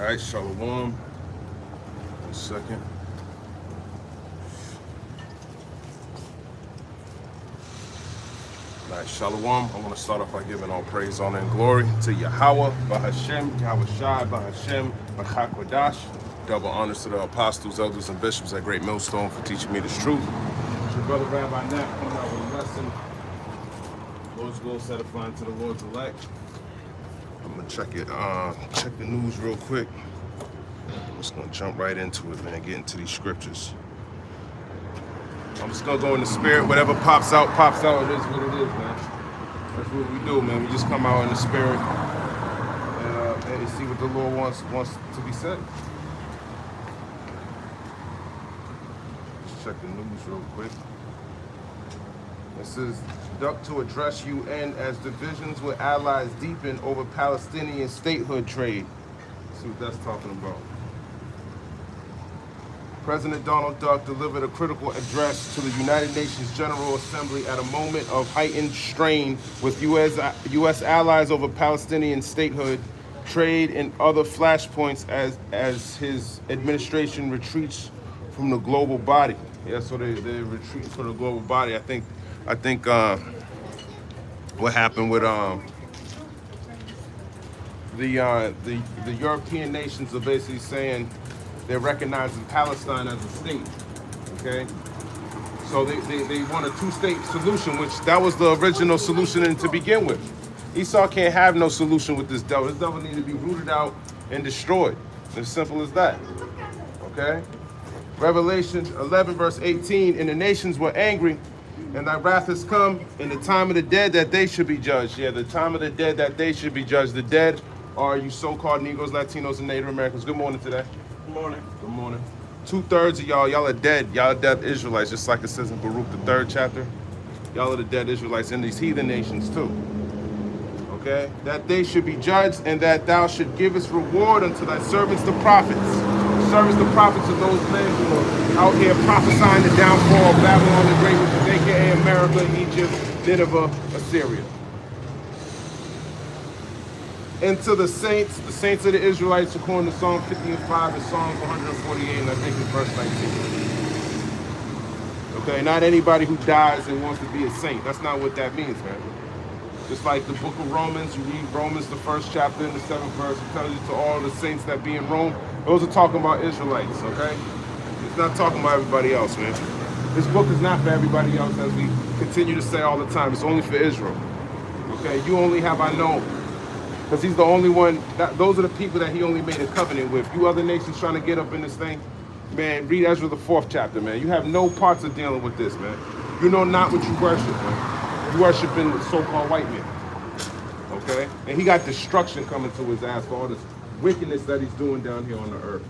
All right, Shalom. 1 second. All right, Shalom. I want to start off by giving all praise, honor, and glory to Yahweh, Bahashem, Yahweh Shai, Bahashem, Bachakwadash. Double honors to the apostles, elders, and bishops at Great Millstone for teaching me this truth. It's your brother Rabbi Nat coming out with a lesson. Lord's will set a flying to the Lord's elect. I'm gonna check the news real quick. I'm just gonna jump right into it, man. Get into these scriptures. I'm just gonna go in the spirit. Whatever pops out, pops out. It is what it is, man. That's what we do, man. We just come out in the spirit and see what the Lord wants to be said. Just check the news real quick. It says, duck to address UN as divisions with allies deepen over Palestinian statehood trade. See what that's talking about. President Donald Duck delivered a critical address to the United Nations General Assembly at a moment of heightened strain with U.S. allies over Palestinian statehood, trade, and other flashpoints as his administration retreats from the global body. Yeah, so they retreat from the global body. I think what happened with the European nations are basically saying they're recognizing Palestine as a state, okay? So they want a two-state solution, which that was the original solution to begin with. Esau can't have no solution with this devil. This devil needs to be rooted out and destroyed. As simple as that, okay? Revelation 11, verse 18, and the nations were angry, and thy wrath has come in the time of the dead that they should be judged. Yeah, the time of the dead that they should be judged. The dead are you so-called Negroes, Latinos, and Native Americans. Good morning today. Good morning. Good morning. 2/3 of y'all are dead. Y'all are dead Israelites, just like it says in Baruch, the 3rd chapter. Y'all are the dead Israelites in these heathen nations too. Okay? That they should be judged, and that thou should give us reward unto thy servants the prophets. Servants the prophets of those men who are out here prophesying the downfall of Babylon the Great, which is aka America, Egypt, Nineveh, Assyria. And to the saints of the Israelites, according to Psalm 50 and 5 and Psalm 148, and I think it's verse 19. Okay, not anybody who dies and wants to be a saint. That's not what that means, man. Just like the book of Romans, you read Romans, the 1st chapter and the 7th verse, it tells you to all the saints that be in Rome. Those are talking about Israelites, okay? It's not talking about everybody else, man. This book is not for everybody else, as we continue to say all the time. It's only for Israel, okay? You only have I known. Because he's the only one, those are the people that he only made a covenant with. You other nations trying to get up in this thing, man, read Ezra the 4th chapter, man. You have no parts of dealing with this, man. You know not what you worship, man. You worshiping the so-called white man, okay? And he got destruction coming to his ass for all this wickedness that he's doing down here on the earth.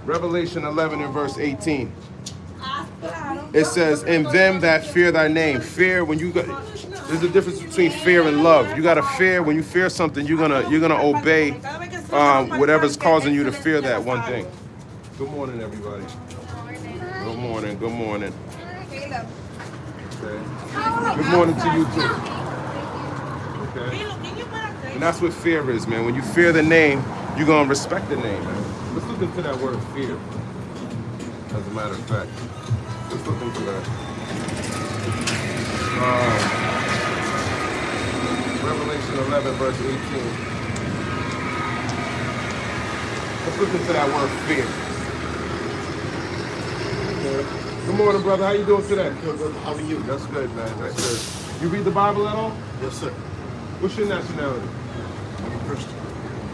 Revelation 11 and verse 18. It says, in them that fear thy name. Fear, when you got, there's a difference between fear and love. You gotta fear, when you fear something, you're gonna obey whatever's causing you to fear that one thing. Good morning, everybody. Good morning, good morning. Okay. Good morning to you too. Okay. And that's what fear is, man. When you fear the name, you're gonna respect the name, man. Let's look into that word fear. As a matter of fact. Let's look into that. Revelation 11, verse 18. Let's look into that word fear. Okay. Good morning, brother. How you doing today? Good, brother. How are you? That's good, man. That's good. You read the Bible at all? Yes, sir. What's your nationality? I'm a Christian.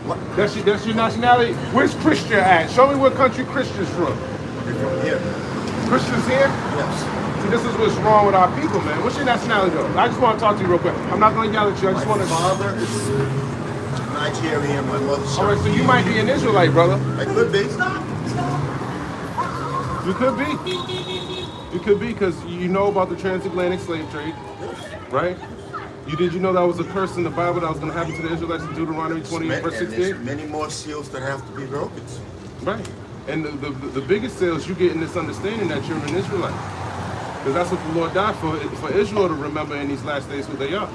What? That's your nationality? Where's Christian at? Show me what country Christian's from. You're from here? Christians here? Yes. See, this is what's wrong with our people, man. What's your nationality, though? I just want to talk to you real quick. I'm not going to yell at you. I just want to... My father is Nigerian. My mother's... All right, so you might be an Israelite, brother. I could be. You could be. You could be, because you know about the transatlantic slave trade, right? Did you know that was a curse in the Bible that was going to happen to the Israelites in Deuteronomy 28, verse 16? There's many more seals that have to be broken. Right. And the biggest sales you get in this understanding that you're an Israelite. Because that's what the Lord died for Israel to remember in these last days who they are.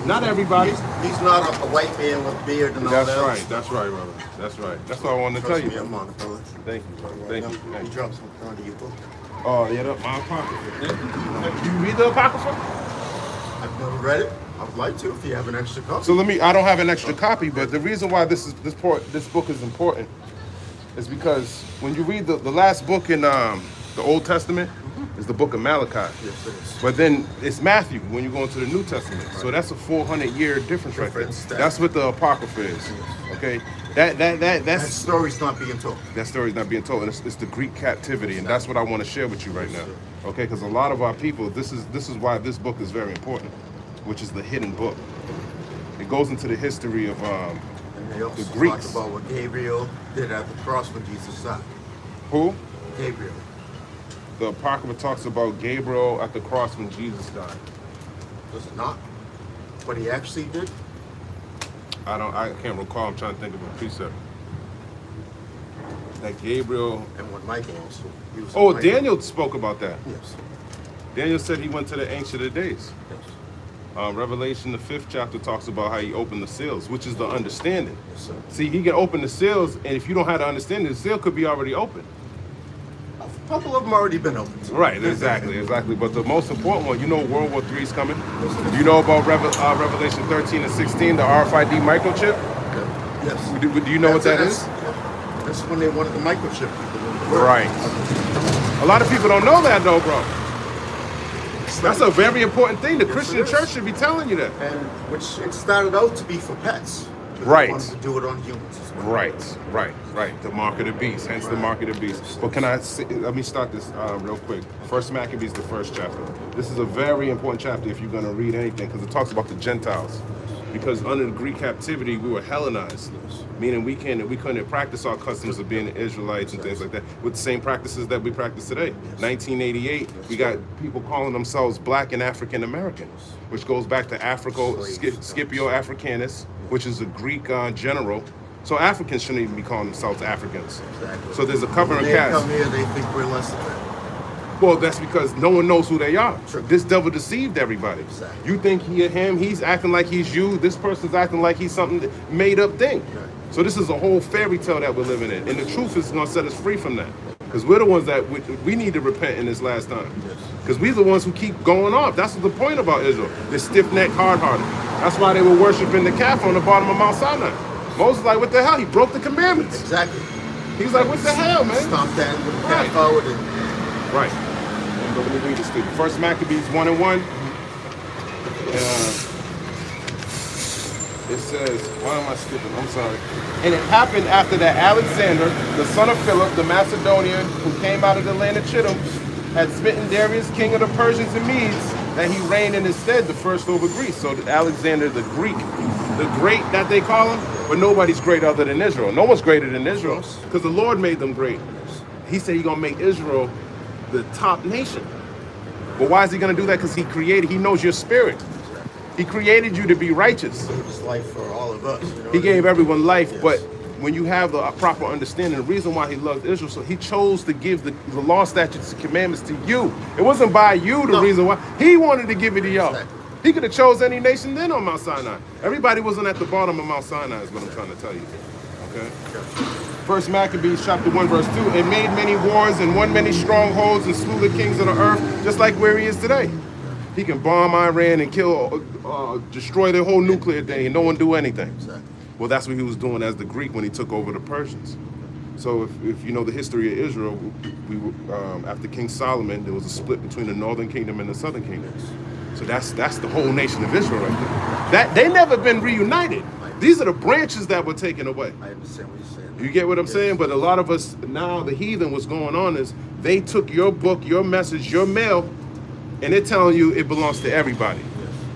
Not everybody. He's not a white man with beard and all that. That's right, brother. That's right. That's what I wanted to tell you. Me, I'm on it, brother. Thank you, brother. Thank you. You dropped something onto your book. Oh, yeah, my Apocrypha. Do you read the Apocrypha? I've never read it. I would like to if you have an extra copy. So I don't have an extra copy, but the reason why this book is important is because when you read the last book in the Old Testament is the book of Malachi. Yes, it is. But then it's Matthew when you go into the New Testament. Right. So that's a 400-year difference right there. That's what the Apocrypha is. Okay? That story's not being told. That story's not being told. And it's the Greek captivity, and that's what I want to share with you right now. Okay? Because a lot of our people, this is why this book is very important, which is the hidden book. It goes into the history of and they also the Greeks. talk about what Gabriel did at the cross when Jesus died. Who? Gabriel. The Apocrypha talks about Gabriel at the cross when Jesus died. Does it not? What he actually did? I can't recall. I'm trying to think of a precept. That Gabriel. And when Michael also. He was Oh, Daniel spoke about that. Yes. Daniel said he went to the Ancient of Days. Yes. Revelation, the 5th chapter, talks about how he opened the seals, which is the understanding. Yes, sir. See, he can open the seals, and if you don't have the understanding, the seal could be already open. A couple of them already been opened. Right, exactly. But the most important one, you know World War III is coming? You know about Revelation 13 and 16, the RFID microchip? Yes. Do you know what that is? Yeah. That's when they wanted the microchip people. Right. A lot of people don't know that though, bro. That's a very important thing. The Christian church should be telling you that. And which it started out to be for pets. But Right. They wanted to do it on humans as well. Right. The mark of the beast, hence the mark of the beast. But let me start this real quick. First Maccabees, the 1st chapter. This is a very important chapter if you're going to read anything, because it talks about the Gentiles. Because under the Greek captivity, we were Hellenized, meaning we couldn't practice our customs of being Israelites and things like that with the same practices that we practice today. 1988, we got people calling themselves Black and African American, which goes back to Scipio Africanus, which is a Greek general. So Africans shouldn't even be calling themselves Africans. Exactly. So there's a covering When they caste. come here, they think we're less than that. Well, that's because no one knows who they are. True. This devil deceived everybody. Exactly. You think he's acting like he's you. This person's acting like he's something made up thing. Right. So this is a whole fairy tale that we're living in. And the truth is going to set us free from that. Because we're the ones that we need to repent in this last time. Because we're the ones who keep going off. That's the point about Israel. They're stiff-necked, hard-hearted. That's why they were worshiping the calf on the bottom of Mount Sinai. Moses like, what the hell? He broke the commandments. Exactly. He's like, what the hell, man? Stomp that with the Right. cat forward and Right. Let me read this to you. First Maccabees 1:1. It says, why am I skipping? I'm sorry. And it happened after that Alexander, the son of Philip, the Macedonian, who came out of the land of Chittim, had smitten Darius, king of the Persians and Medes, that he reigned in his stead, the first over Greece. So Alexander the Greek, the great that they call him, but nobody's great other than Israel. No one's greater than Israel, because the Lord made them great. He said he's gonna make Israel the top nation. But why is he going to do that? Because he knows your spirit. He created you to be righteous. gave his life for all of us. You know He gave everyone life, Yes. but when you have the proper understanding, the reason why he loved Israel, so he chose to give the law, statutes, and commandments to you. It wasn't by you the reason why. He wanted to give it to y'all. Exactly. He could have chose any nation then on Mount Sinai. Everybody wasn't at the bottom of Mount Sinai is what I'm trying to tell you. Okay? First Maccabees chapter 1 verse 2. It made many wars and won many strongholds and slew the kings of the earth, just like where he is today. He can bomb Iran and kill, destroy their whole nuclear thing and no one do anything. Exactly. Well, that's what he was doing as the Greek when he took over the Persians. So if you know the history of Israel, after King Solomon, there was a split between the northern kingdom and the southern kingdom. So that's the whole nation of Israel right there. That they never been reunited. These are the branches that were taken away. I understand what you're saying. You get what I'm saying? But a lot of us now, the heathen, what's going on is they took your book, your message, your mail, and they're telling you it belongs to everybody.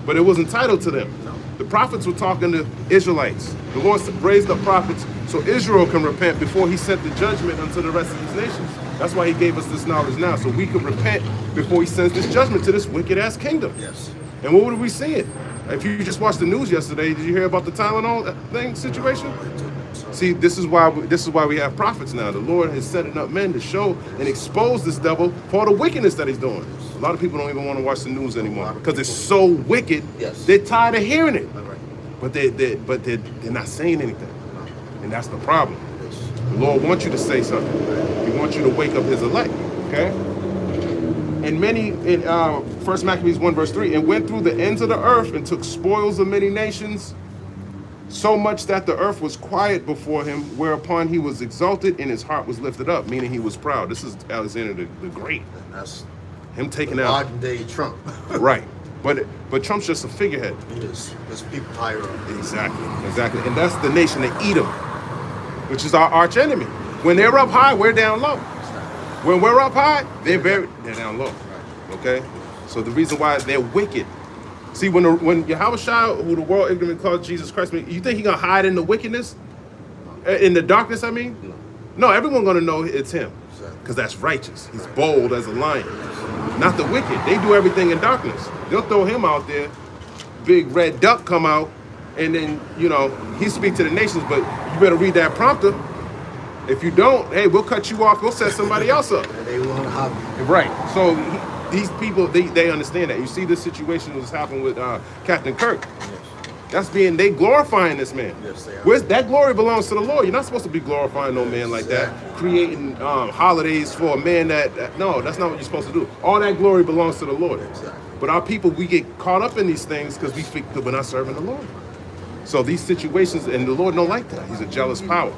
But it was entitled to them. No. The prophets were talking to Israelites. The Lord raised up prophets so Israel can repent before he sent the judgment unto the rest of his nations. That's why he gave us this knowledge now, so we can repent before he sends this judgment to this wicked-ass kingdom. Yes. And what would we see it? If you just watched the news yesterday, did you hear about the Tylenol situation? It took so See, this is why we have prophets now. The Lord is setting up men to show and expose this devil for the wickedness that he's doing. A lot of people don't even want to watch the news anymore because it's so wicked. Yes. They're tired of hearing it, All right. but they're not saying anything, and that's the problem. Yes. The Lord wants you to say something. He wants you to wake up His elect. Okay. And many in 1 Maccabees 1 verse 3, and went through the ends of the earth and took spoils of many nations, so much that the earth was quiet before him, whereupon he was exalted and his heart was lifted up, meaning he was proud. This is Alexander the Great. And that's Him taking the out. modern day Trump. Right. But Trump's just a figurehead. It is. There's people higher up. Exactly. And that's the nation of Edom, which is our arch enemy. When they're up high, we're down low. When we're up high, they're down low. Okay? So the reason why they're wicked. See, when Yahushua, who the world ignorantly calls Jesus Christ, you think He's gonna hide in the wickedness? In the darkness, I mean? No, everyone's gonna know it's Him. Because that's righteous. He's bold as a lion. Not the wicked. They do everything in darkness. They'll throw Him out there, big red duck come out, and then, He speak to the nations, but you better read that prompter. If you don't, hey, we'll cut you off. We'll set somebody else up. And they won't have you. Right. So these people, they understand that. You see this situation was happening with Captain Kirk. Yes. They glorifying this man. Yes, they are. That glory belongs to the Lord. You're not supposed to be glorifying no man like that, creating holidays for a man no, that's not what you're supposed to do. All that glory belongs to the Lord. Exactly. But our people, we get caught up in these things because we think that we're not serving the Lord. So these situations, and the Lord don't like that. He's a jealous power.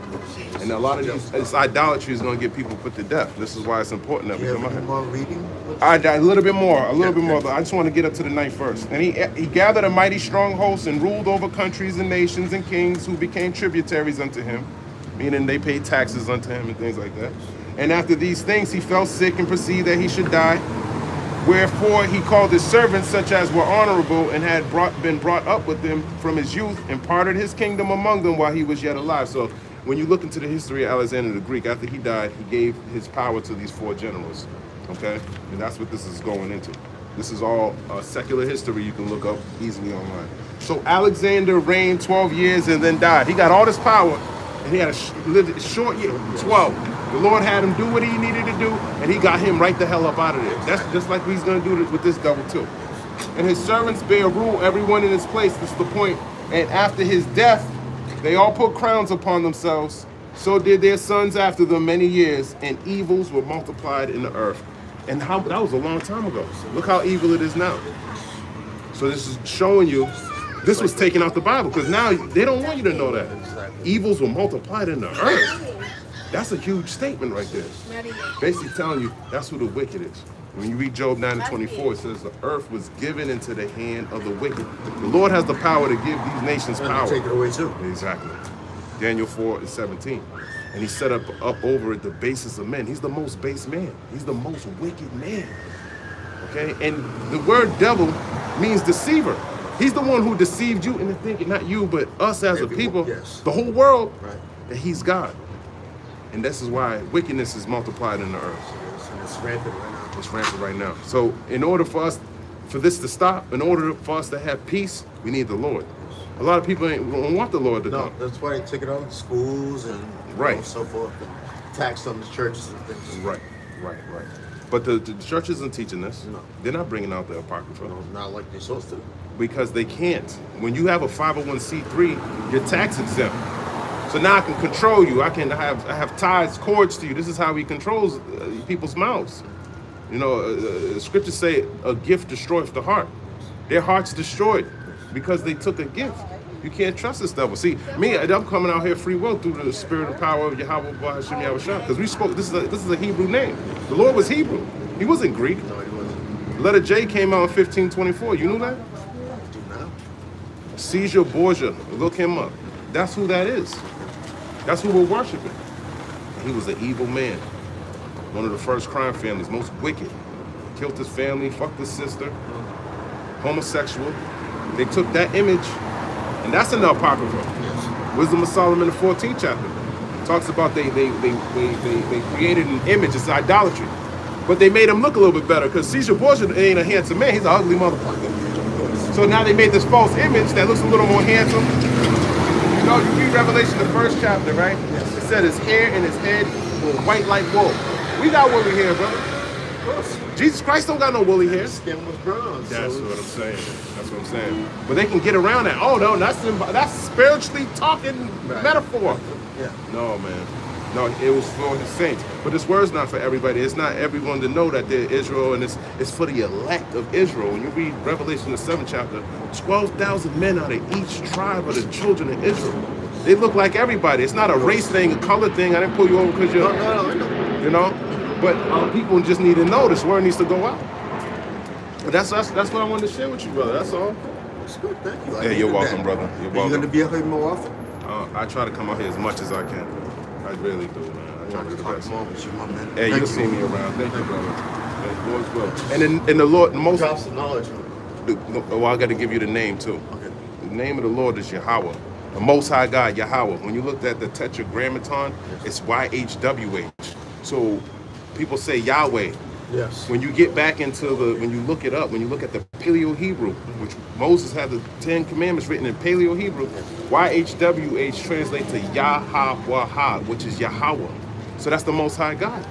And a lot of this idolatry is going to get people put to death. This is why it's important that we come out here. More reading? A little bit more, but I just want to get up to the 9th verse. And he gathered a mighty strong host and ruled over countries and nations and kings who became tributaries unto him, meaning they paid taxes unto him and things like that. And after these things he fell sick and perceived that he should die. Wherefore he called his servants, such as were honorable and had been brought up with him from his youth, and parted his kingdom among them while he was yet alive. So when you look into the history of Alexander the Greek, after he died, he gave his power to these 4 generals. Okay? And that's what this is going into. This is all secular history you can look up easily online. So Alexander reigned 12 years and then died. He got all this power, and he had lived a short year, 12. The Lord had him do what he needed to do, and he got him right the hell up out of there. That's just like he's going to do with this devil too. And his servants bear rule, everyone in his place. This is the point. And after his death, they all put crowns upon themselves. So did their sons after them many years, and evils were multiplied in the earth. And that was a long time ago. Look how evil it is now. So this is showing you, this was taken out the Bible, because now they don't want you to know that. Evils were multiplied in the earth. That's a huge statement right there. Basically telling you that's who the wicked is. When you read Job 9:24, it says the earth was given into the hand of the wicked. The Lord has the power to give these nations power. Take it away too. Exactly. Daniel 4:17. And he set up over it the basis of men. He's the most base man. He's the most wicked man. Okay? And the word devil means deceiver. He's the one who deceived you into thinking, not you, but us as a people, the whole world, that he's God. And this is why wickedness is multiplied in the earth. And it's rampant right now. It's rampant right now. So in order for this to stop, in order for us to have peace, we need the Lord. A lot of people don't want the Lord to come. No, that's why they took it out in schools and so forth, and taxed on the churches and things. Right. But the church isn't teaching this. No. They're not bringing out the Apocrypha. No, not like they're supposed to. Because they can't. When you have a 501c3, you're tax exempt. So now I can control you. I have ties, cords to you. This is how he controls people's mouths. Scriptures say a gift destroyeth the heart. Their heart's destroyed because they took a gift. You can't trust this devil. See, I'm coming out here free will through the spirit and power of Yahweh B'Hashem Yahushua. Because we spoke, this is a Hebrew name. The Lord was Hebrew. He wasn't Greek. No, he wasn't. The letter J came out in 1524. You knew that? I do now. Caesar Borgia. Look him up. That's who that is. That's who we're worshiping. He was an evil man. One of the first crime families, most wicked. Killed his family, fucked his sister, homosexual. They took that image, and that's in the Apocrypha. Yes. Wisdom of Solomon, the 14th chapter. Talks about they created an image, it's idolatry. But they made him look a little bit better, because Caesar Borgia ain't a handsome man, he's an ugly motherfucker. So now they made this false image that looks a little more handsome. No, you read Revelation, the first chapter, right? Yes. It said his hair and his head were white like wool. We got woolly hair, brother. Of course. Jesus Christ don't got no woolly hair. His skin was bronze. That's so what I'm saying. That's what I'm saying. But they can get around that. Oh no, that's spiritually talking Right. metaphor. Yeah. No, man. No, it was for his saints. But this word's not for everybody. It's not everyone to know that they're Israel, and it's for the elect of Israel. When you read Revelation, the 7th chapter, 12,000 men out of each tribe of the children of Israel. They look like everybody. It's not a race thing, a color thing. I didn't pull you over because you're, No, I know. you know. But people just need to know this word needs to go out. But that's what I wanted to share with you, brother. That's all. It's good. Thank you. Yeah, you're welcome, brother. You're Are welcome. you going to be out here more often? I try to come out here as much as I can. I really do, man. I try to do the best. More with you, my man. Hey, Thank you'll see me around. Thank you, brother. Hey, Lord's will. And the Lord, the most. Drops of knowledge. Well, I got to give you the name too. Okay. The name of the Lord is Yahweh, the Most High God, Yahweh. When you looked at the Tetragrammaton, it's YHWH. So people say Yahweh. Yes. When you get back into when you look it up, when you look at the Paleo-Hebrew, which Moses had the 10 Commandments written in Paleo-Hebrew, YHWH translates to Yahweh, which is Yahweh. So that's the Most High God.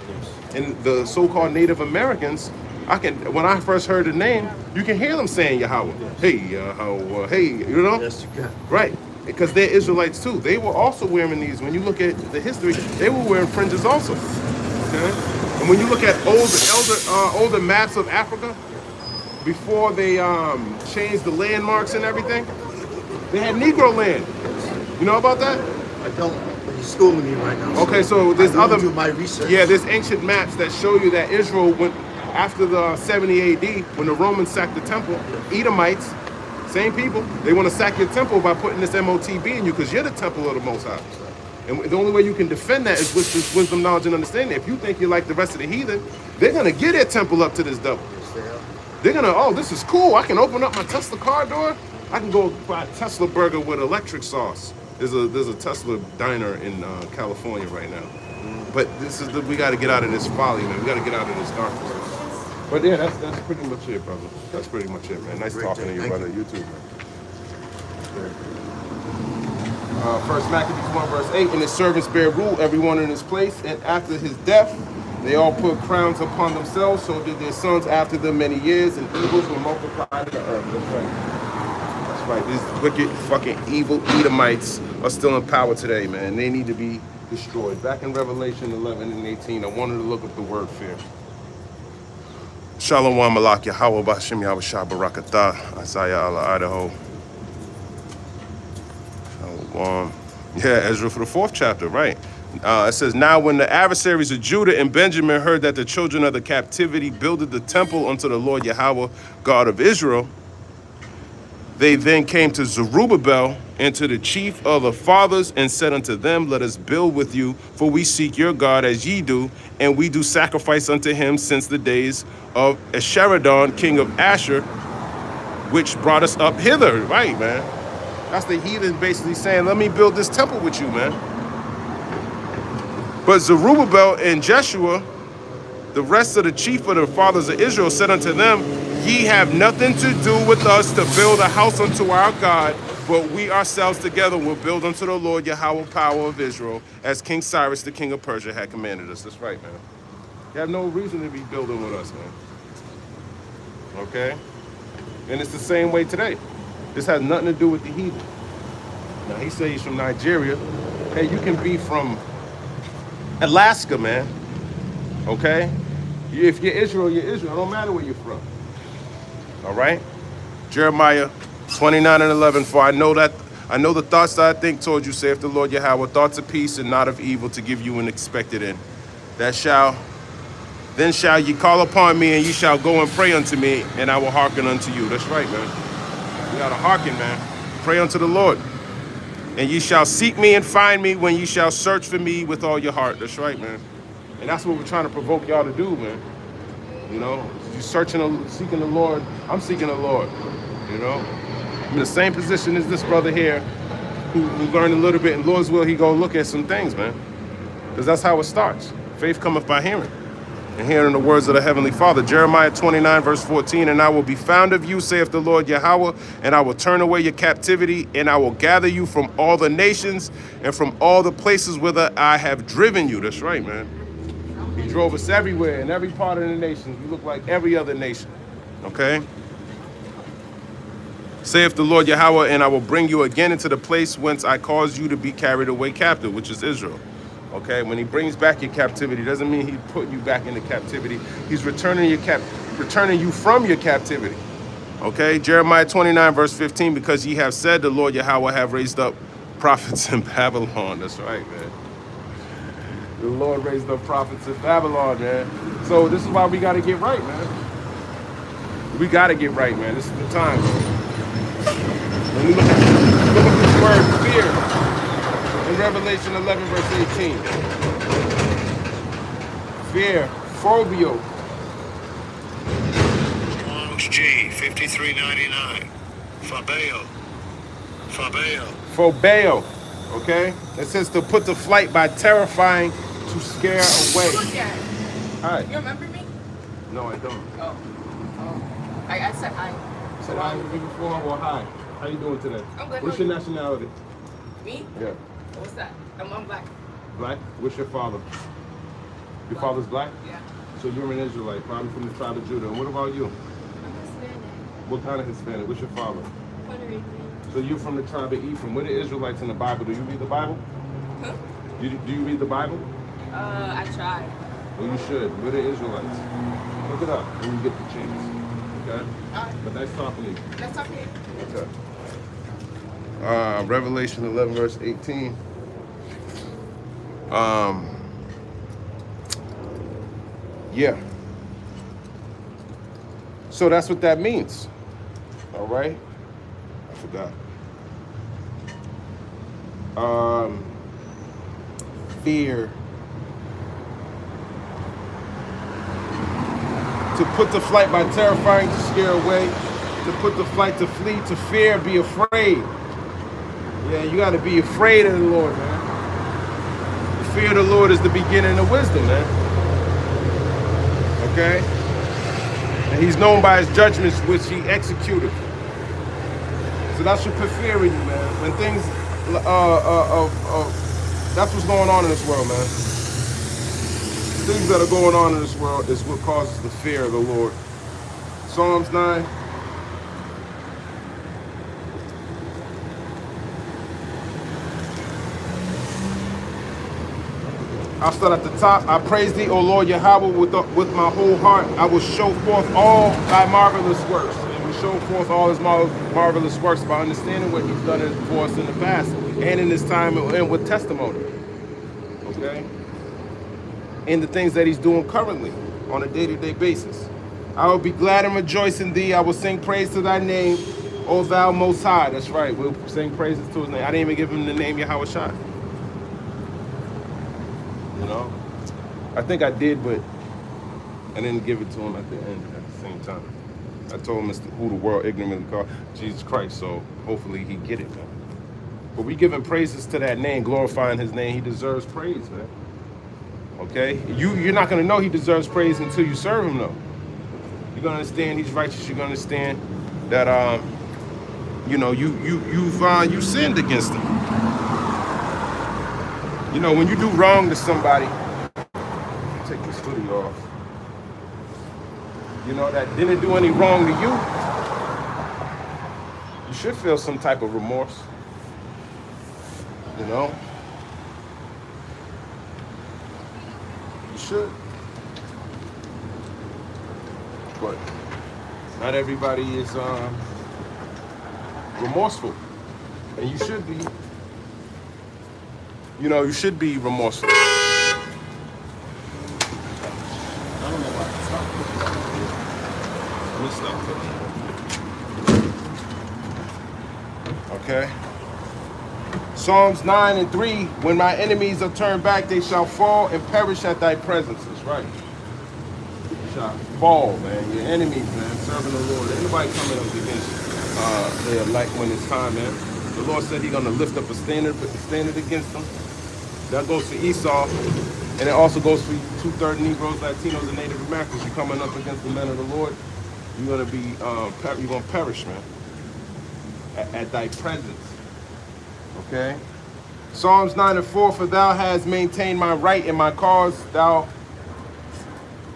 And the so-called Native Americans, when I first heard the name, you can hear them saying Yahweh. Hey, Yahweh, hey, you know? Yes, you can. Right. Because they're Israelites too. They were also wearing these. When you look at the history, they were wearing fringes also. Okay? And when you look at older maps of Africa, before they changed the landmarks and everything, they had Negro land. You know about that? I don't. But you're schooling me right now. Okay, so there's other. Do my research. Yeah, there's ancient maps that show you that Israel went after the 70 AD when the Romans sacked the temple. Edomites, same people, they want to sack your temple by putting this MOTB in you because you're the temple of the Most High. And the only way you can defend that is with this wisdom, knowledge, and understanding. If you think you're like the rest of the heathen, they're going to get their temple up to this double. Yes, they are. They're going to, oh, this is cool. I can open up my Tesla car door. I can go buy a Tesla burger with electric sauce. There's a Tesla diner in California right now. But we got to get out of this folly, man. We got to get out of this darkness. But yeah, that's pretty much it, brother. That's pretty much it, man. Nice Great talking day. to you, Thank brother. You too, man. First Maccabees 1 verse 8, and his servants bear rule, everyone in his place, and after his death, they all put crowns upon themselves, so did their sons after them many years, and evils were multiplied in the earth. That's right. That's right. These wicked, fucking evil Edomites are still in power today, man. They need to be destroyed. Back in Revelation 11 and 18, I wanted to look up the word fear. Shalom Malak Yahweh Bashim Yahweh Barakatah Isaiah Allah Idaho. Yeah, Ezra for the 4th chapter, right. It says, now when the adversaries of Judah and Benjamin heard that the children of the captivity builded the temple unto the Lord Yahweh, God of Israel, they then came to Zerubbabel and to the chief of the fathers and said unto them, let us build with you, for we seek your God as ye do, and we do sacrifice unto him since the days of Esarhaddon, king of Asher, which brought us up hither. Right, man. That's the heathen basically saying, let me build this temple with you, man. But Zerubbabel and Jeshua, the rest of the chief of the fathers of Israel, said unto them, ye have nothing to do with us to build a house unto our God, but we ourselves together will build unto the Lord Yahweh power of Israel, as King Cyrus, the king of Persia, had commanded us. That's right, man. You have no reason to be building with us, man. Okay? And it's the same way today. This has nothing to do with the heathen. Now, he says he's from Nigeria. Hey, you can be from Alaska, man. Okay? If you're Israel, you're Israel. It don't matter where you're from. All right? Jeremiah 29 and 11. For I know the thoughts that I think toward you, saith the Lord Yahweh, thoughts of peace and not of evil, to give you an expected end. Then shall ye call upon me, and ye shall go and pray unto me, and I will hearken unto you. That's right, man. You gotta hearken, man. Pray unto the Lord. And ye shall seek me and find me when ye shall search for me with all your heart. That's right, man. And that's what we're trying to provoke y'all to do, man. You know, you seeking the Lord. I'm seeking the Lord. You know, I'm in the same position as this brother here, who learned a little bit. In Lord's will, he go look at some things, man. Because that's how it starts. Faith cometh by hearing. and hearing the words of the Heavenly Father. Jeremiah 29, verse 14, and I will be found of you, saith the Lord Yahweh, and I will turn away your captivity, and I will gather you from all the nations and from all the places whither I have driven you. That's right, man. He drove us everywhere, in every part of the nation. We look like every other nation, okay? Saith the Lord Yahweh, and I will bring you again into the place whence I caused you to be carried away captive, which is Israel. Okay, when he brings back your captivity, doesn't mean he put you back into captivity. He's returning you from your captivity. Okay, Jeremiah 29, verse 15, because ye have said, the Lord Yahweh have raised up prophets in Babylon. That's right, man. The Lord raised up prophets in Babylon, man. So this is why we got to get right, man. We got to get right, man. This is the time, man. When we look at this word, fear, in Revelation 11, verse 18. Fear, phobia. Strong's G, 5399. Phobeo. Phobeo, okay? It says to put to flight by terrifying, to scare away. Hi. You remember me? No, I don't. Oh. I said hi. Said hi to me before? Well, hi. How you doing today? I'm good. What's your nationality? Me? Yeah. What's that? I'm black. Black? What's your father? Your father's black? Yeah. So you're an Israelite, probably from the tribe of Judah. And what about you? I'm Hispanic. What kind of Hispanic? What's your father? Puerto Rican. So you're from the tribe of Ephraim. What are Israelites in the Bible? Do you read the Bible? Huh? Do you read the Bible? I tried. Well, you should. What are Israelites? Look it up when you get the chance. Okay? Alright. But nice talking to you. Let's talk here. Okay. Revelation 11, verse 18. Yeah. So that's what that means. All right. I forgot. Fear. To put to flight by terrifying, to scare away. To put to flight, to flee, to fear, be afraid. Yeah, you got to be afraid of the Lord, man. The fear of the Lord is the beginning of wisdom, man. Okay? And he's known by his judgments which he executed. So that should put fear in you, man. When things, that's what's going on in this world, man. Things that are going on in this world is what causes the fear of the Lord. Psalms 9. I'll start at the top. I praise thee, O Lord Yahweh, with my whole heart. I will show forth all thy marvelous works. And we show forth all his marvelous works by understanding what he's done for us in the past and in this time and with testimony. Okay? And the things that he's doing currently on a day-to-day basis. I will be glad and rejoice in thee. I will sing praise to thy name, O thou most high. That's right. We'll sing praises to his name. I didn't even give him the name Yahweh Shai. You know, I think I did, but I didn't give it to him at the end at the same time. I told him it's who the world ignorantly called Jesus Christ, so hopefully he get it, man. But we giving praises to that name, glorifying his name. He deserves praise, man. Okay? You're not going to know he deserves praise until you serve him, though. You're going to understand he's righteous. You're going to understand that, you know, you sinned against him. You know, when you do wrong to somebody, take this hoodie off, you know, that didn't do any wrong to you, you should feel some type of remorse, you know? You should. But not everybody is remorseful, and you should be. You know, you should be remorseful. I don't know why I stopped. Okay. Psalms 9 and 3. When my enemies are turned back, they shall fall and perish at thy presence. That's right. They shall fall, man. Your enemies, man, serving the Lord. Ain't nobody coming up against their light when it's time, man. The Lord said he's going to lift up a standard against them. That goes to Esau. And it also goes for 2/3 Negroes, Latinos, and Native Americans. You're coming up against the men of the Lord. You're gonna be, you're gonna perish, man, at thy presence. Okay. Psalms 9:4. For thou hast maintained my right in my cause. Thou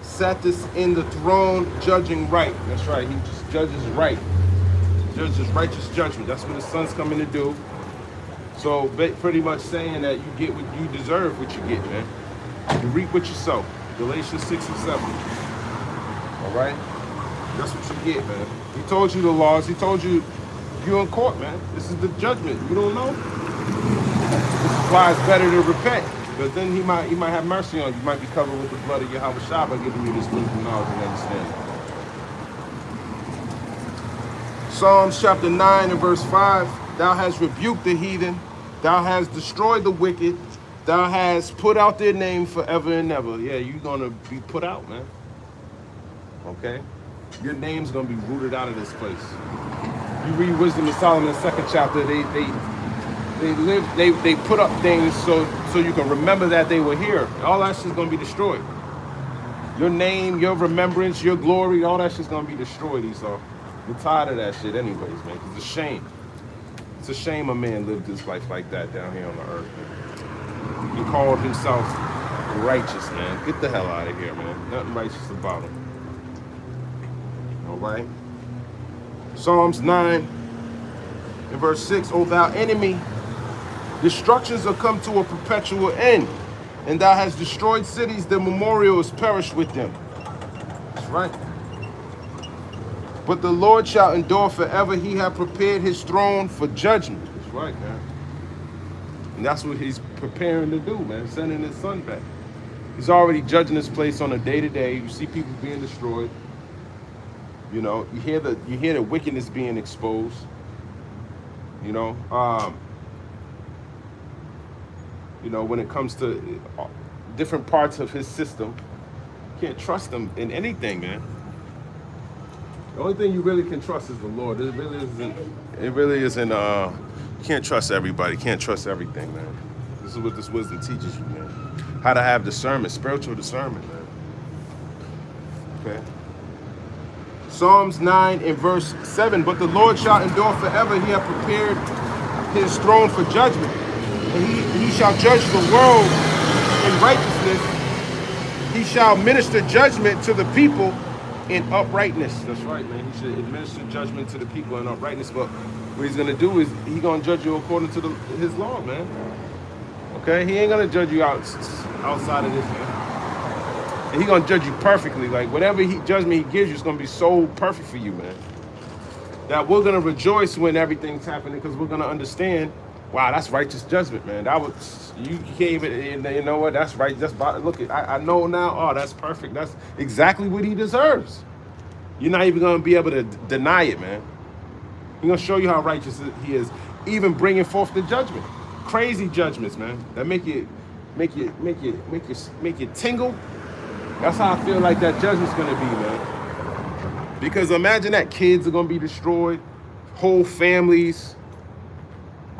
sattest in the throne, judging right. That's right. He just judges right. Judges righteous judgment. That's what his son's coming to do. So pretty much saying that you get what you deserve, what you get, man. You reap what you sow. Galatians 6:7. All right? That's what you get, man. He told you the laws. He told you you're in court, man. This is the judgment. You don't know? This is why it's better to repent. Because then he might have mercy on you. You might be covered with the blood of Yahweh Shah by giving you this wisdom, knowledge, and understanding. Psalms chapter 9 and verse 5. Thou hast rebuked the heathen. Thou hast destroyed the wicked. Thou hast put out their name forever and ever. Yeah, you're going to be put out, man. Okay? Your name's going to be rooted out of this place. You read Wisdom of Solomon, 2nd chapter. They put up things so you can remember that they were here. All that shit's going to be destroyed. Your name, your remembrance, your glory, all that shit's going to be destroyed, Esau. I'm tired of that shit anyways, man. It's a shame. It's a shame a man lived his life like that down here on the earth, man. He called himself righteous, man. Get the hell out of here, man. Nothing righteous about him. All right? Psalms 9 and verse 6. O thou enemy, destructions are come to a perpetual end, and thou hast destroyed cities, the memorials perish with them. That's right. But the Lord shall endure forever. He hath prepared his throne for judgment. That's right, man. And that's what he's preparing to do, man. Sending his son back. He's already judging this place on a day-to-day. You see people being destroyed. You know, you hear the wickedness being exposed. You know, when it comes to different parts of his system, you can't trust him in anything, man. The only thing you really can trust is the Lord. It really isn't, you can't trust everybody. You can't trust everything, man. This is what this wisdom teaches you, man. How to have discernment, spiritual discernment, man. Okay. Psalms 9 and verse 7. But the Lord shall endure forever. He hath prepared his throne for judgment. And he shall judge the world in righteousness. He shall minister judgment to the people in uprightness. That's right, man. He should administer judgment to the people in uprightness. But what he's going to do is he's going to judge you according to his law, man. Okay? He ain't going to judge you outside of this, man. And he's going to judge you perfectly. Like, whatever judgment he gives you is going to be so perfect for you, man. That we're going to rejoice when everything's happening because we're going to understand, wow, that's righteous judgment, man. That was, you can't even, you know what, that's right. That's, look, I know now, oh, that's perfect. That's exactly what he deserves. You're not even going to be able to deny it, man. He's going to show you how righteous he is, even bringing forth the judgment. Crazy judgments, man, that make you tingle. That's how I feel like that judgment's gonna be, man. Because imagine that kids are gonna be destroyed, whole families,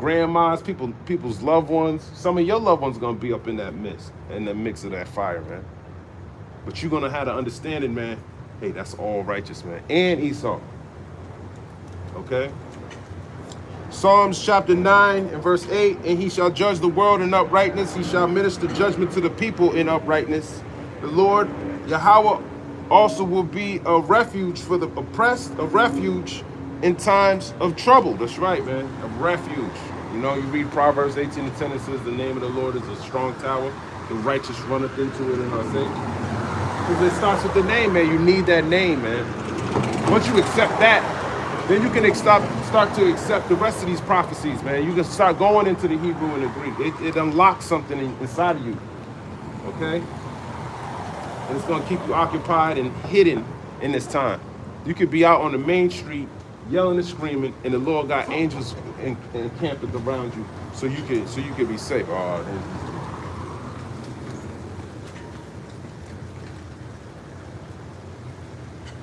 grandmas, people's loved ones. Some of your loved ones are gonna be up in that mix of that fire, man. But you're gonna have the understanding, man. Hey, that's all righteous, man. And Esau. Okay. Psalms chapter 9 and verse 8. And he shall judge the world in uprightness. He shall minister judgment to the people in uprightness. The Lord Yahweh also will be a refuge for the oppressed, a refuge in times of trouble. That's right, man. A refuge. You know, you read Proverbs 18:10, it says, the name of the Lord is a strong tower. The righteous runneth into it and are safe. Because it starts with the name, man. You need that name, man. Once you accept that, then you can start to accept the rest of these prophecies, man. You can start going into the Hebrew and the Greek. It unlocks something inside of you. Okay? And it's going to keep you occupied and hidden in this time. You could be out on the main street yelling and screaming, and the Lord got angels encamped around you, so you could be safe. Oh,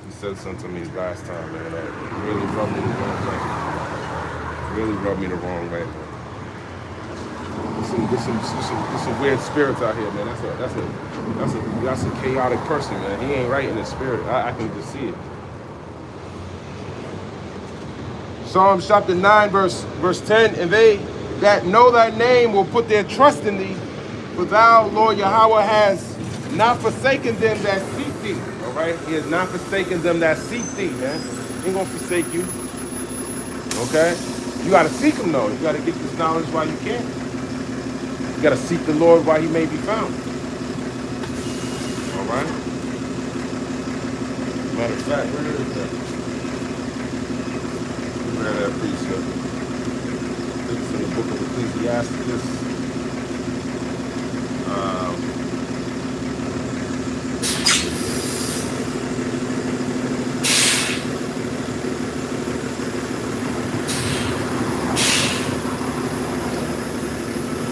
he said something to me last time, man. That really rubbed me the wrong way. Really rubbed me the wrong way, man. there's some weird spirits out here, man. That's a chaotic person, man. He ain't right in his spirit. I can just see it. Psalms chapter 9, verse 10, and they that know thy name will put their trust in thee, for thou, Lord Yahweh, has not forsaken them that seek thee. All right? He has not forsaken them that seek thee, man. He ain't gonna forsake you. Okay? You gotta seek him though. You gotta get this knowledge while you can. You gotta seek the Lord while he may be found. All right? Matter of fact, where is that? Where that precept? I think it's in the book of Ecclesiastes.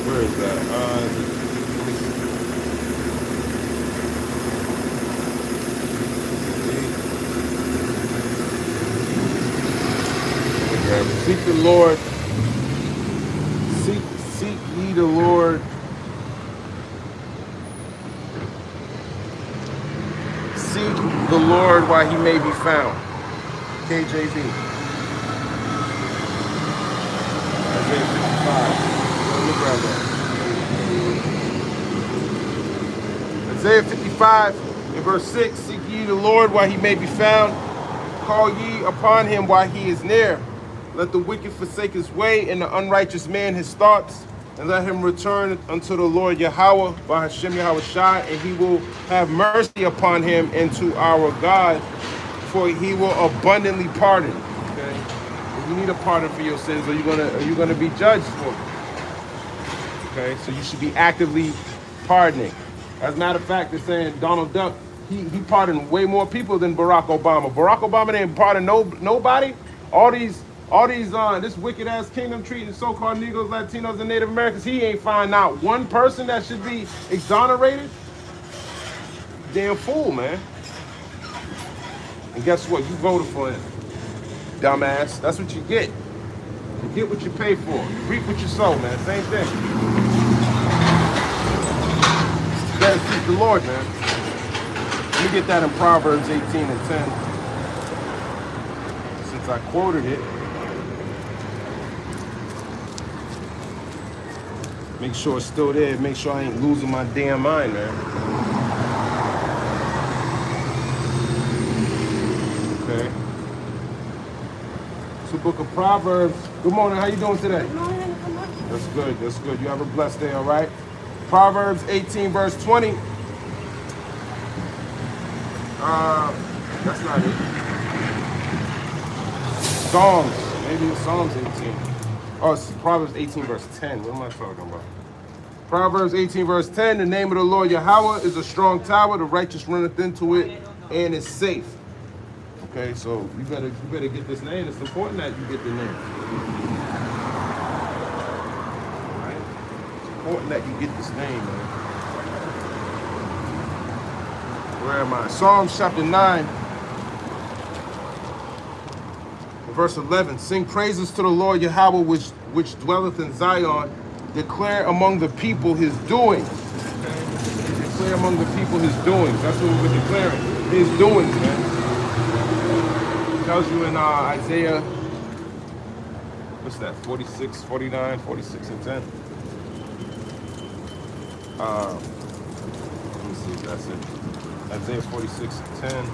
Where is that? Seek the Lord. Seek ye the Lord. Seek the Lord while he may be found. KJV. Isaiah 55. Look around there. Isaiah 55 in verse 6. Seek ye the Lord while he may be found. Call ye upon him while he is near. Let the wicked forsake his way, and the unrighteous man his thoughts, and let him return unto the Lord Yahweh, by Hashem Yahweh Shai, and he will have mercy upon him and to our God, for he will abundantly pardon. Okay, if you need a pardon for your sins, are you gonna be judged for it? Okay, so you should be actively pardoning. As a matter of fact, they're saying Donald Duck, he pardoned way more people than Barack Obama. Barack Obama didn't pardon nobody. This wicked ass kingdom treating so-called Negroes, Latinos, and Native Americans, he ain't find out one person that should be exonerated. Damn fool, man. And guess what? You voted for him, dumbass. That's what you get. You get what you pay for. You reap what you sow, man. Same thing. You better seek the Lord, man. Let me get that in Proverbs 18 and 10. Since I quoted it. Make sure it's still there. Make sure I ain't losing my damn mind, man. Okay. It's the book of Proverbs. Good morning. How you doing today? Good morning. That's good. That's good. You have a blessed day, all right? Proverbs 18, verse 20. That's not it. Psalms. Maybe it's Psalms 18. Oh, it's Proverbs 18, verse 10. What am I talking about? Proverbs 18, verse 10. The name of the Lord Yahweh is a strong tower. The righteous runneth into it and is safe. Okay, so you better get this name. It's important that you get the name. All right? It's important that you get this name, man. Where am I? Psalms chapter 9. Verse 11, sing praises to the Lord Yahweh, which dwelleth in Zion. Declare among the people his doings. Okay? Declare among the people his doings. That's what we're declaring. His doings, man. It tells you in Isaiah, what's that, 46, 49, 46, and 10. Let me see if that's it. Isaiah 46, 10.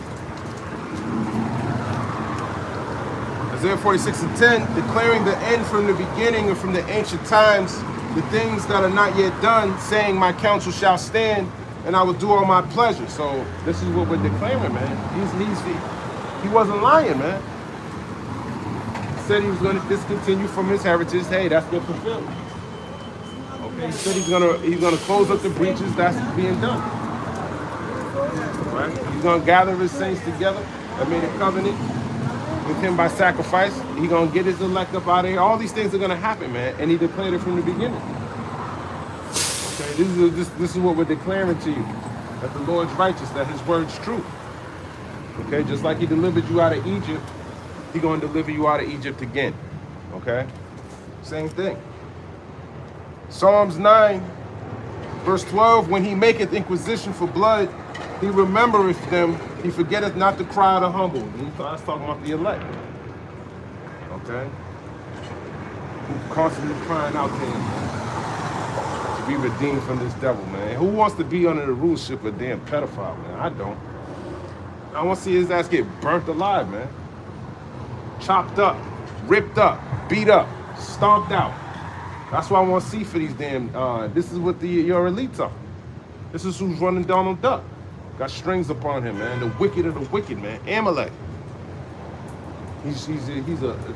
Isaiah 46 and 10, declaring the end from the beginning and from the ancient times, the things that are not yet done, saying, my counsel shall stand, and I will do all my pleasure. So this is what we're declaring, man. He wasn't lying, man. He said he was going to discontinue from his heritage. Hey, that's been fulfilled. Okay, he said he's gonna close up the breaches. That's being done. Right? He's gonna gather his saints together. I made a covenant with him by sacrifice. He gonna get his elect up out of here. All these things are gonna happen, man. And he declared it from the beginning. Okay, this is what we're declaring to you. That the Lord's righteous, that his word's true. Okay, just like he delivered you out of Egypt, he gonna deliver you out of Egypt again. Okay? Same thing. Psalms 9, verse 12, when he maketh inquisition for blood, he remembereth them, he forgetteth not the cry of the humble. That's talking about the elect. Okay? Who constantly crying out to him to be redeemed from this devil, man. Who wants to be under the rulership of a damn pedophile, man? I don't. I want to see his ass get burnt alive, man. Chopped up, ripped up, beat up, stomped out. That's what I want to see for these damn, this is what your elites are. This is who's running Donald Duck. Got strings upon him, man. The wicked of the wicked, man. Amalek. He's a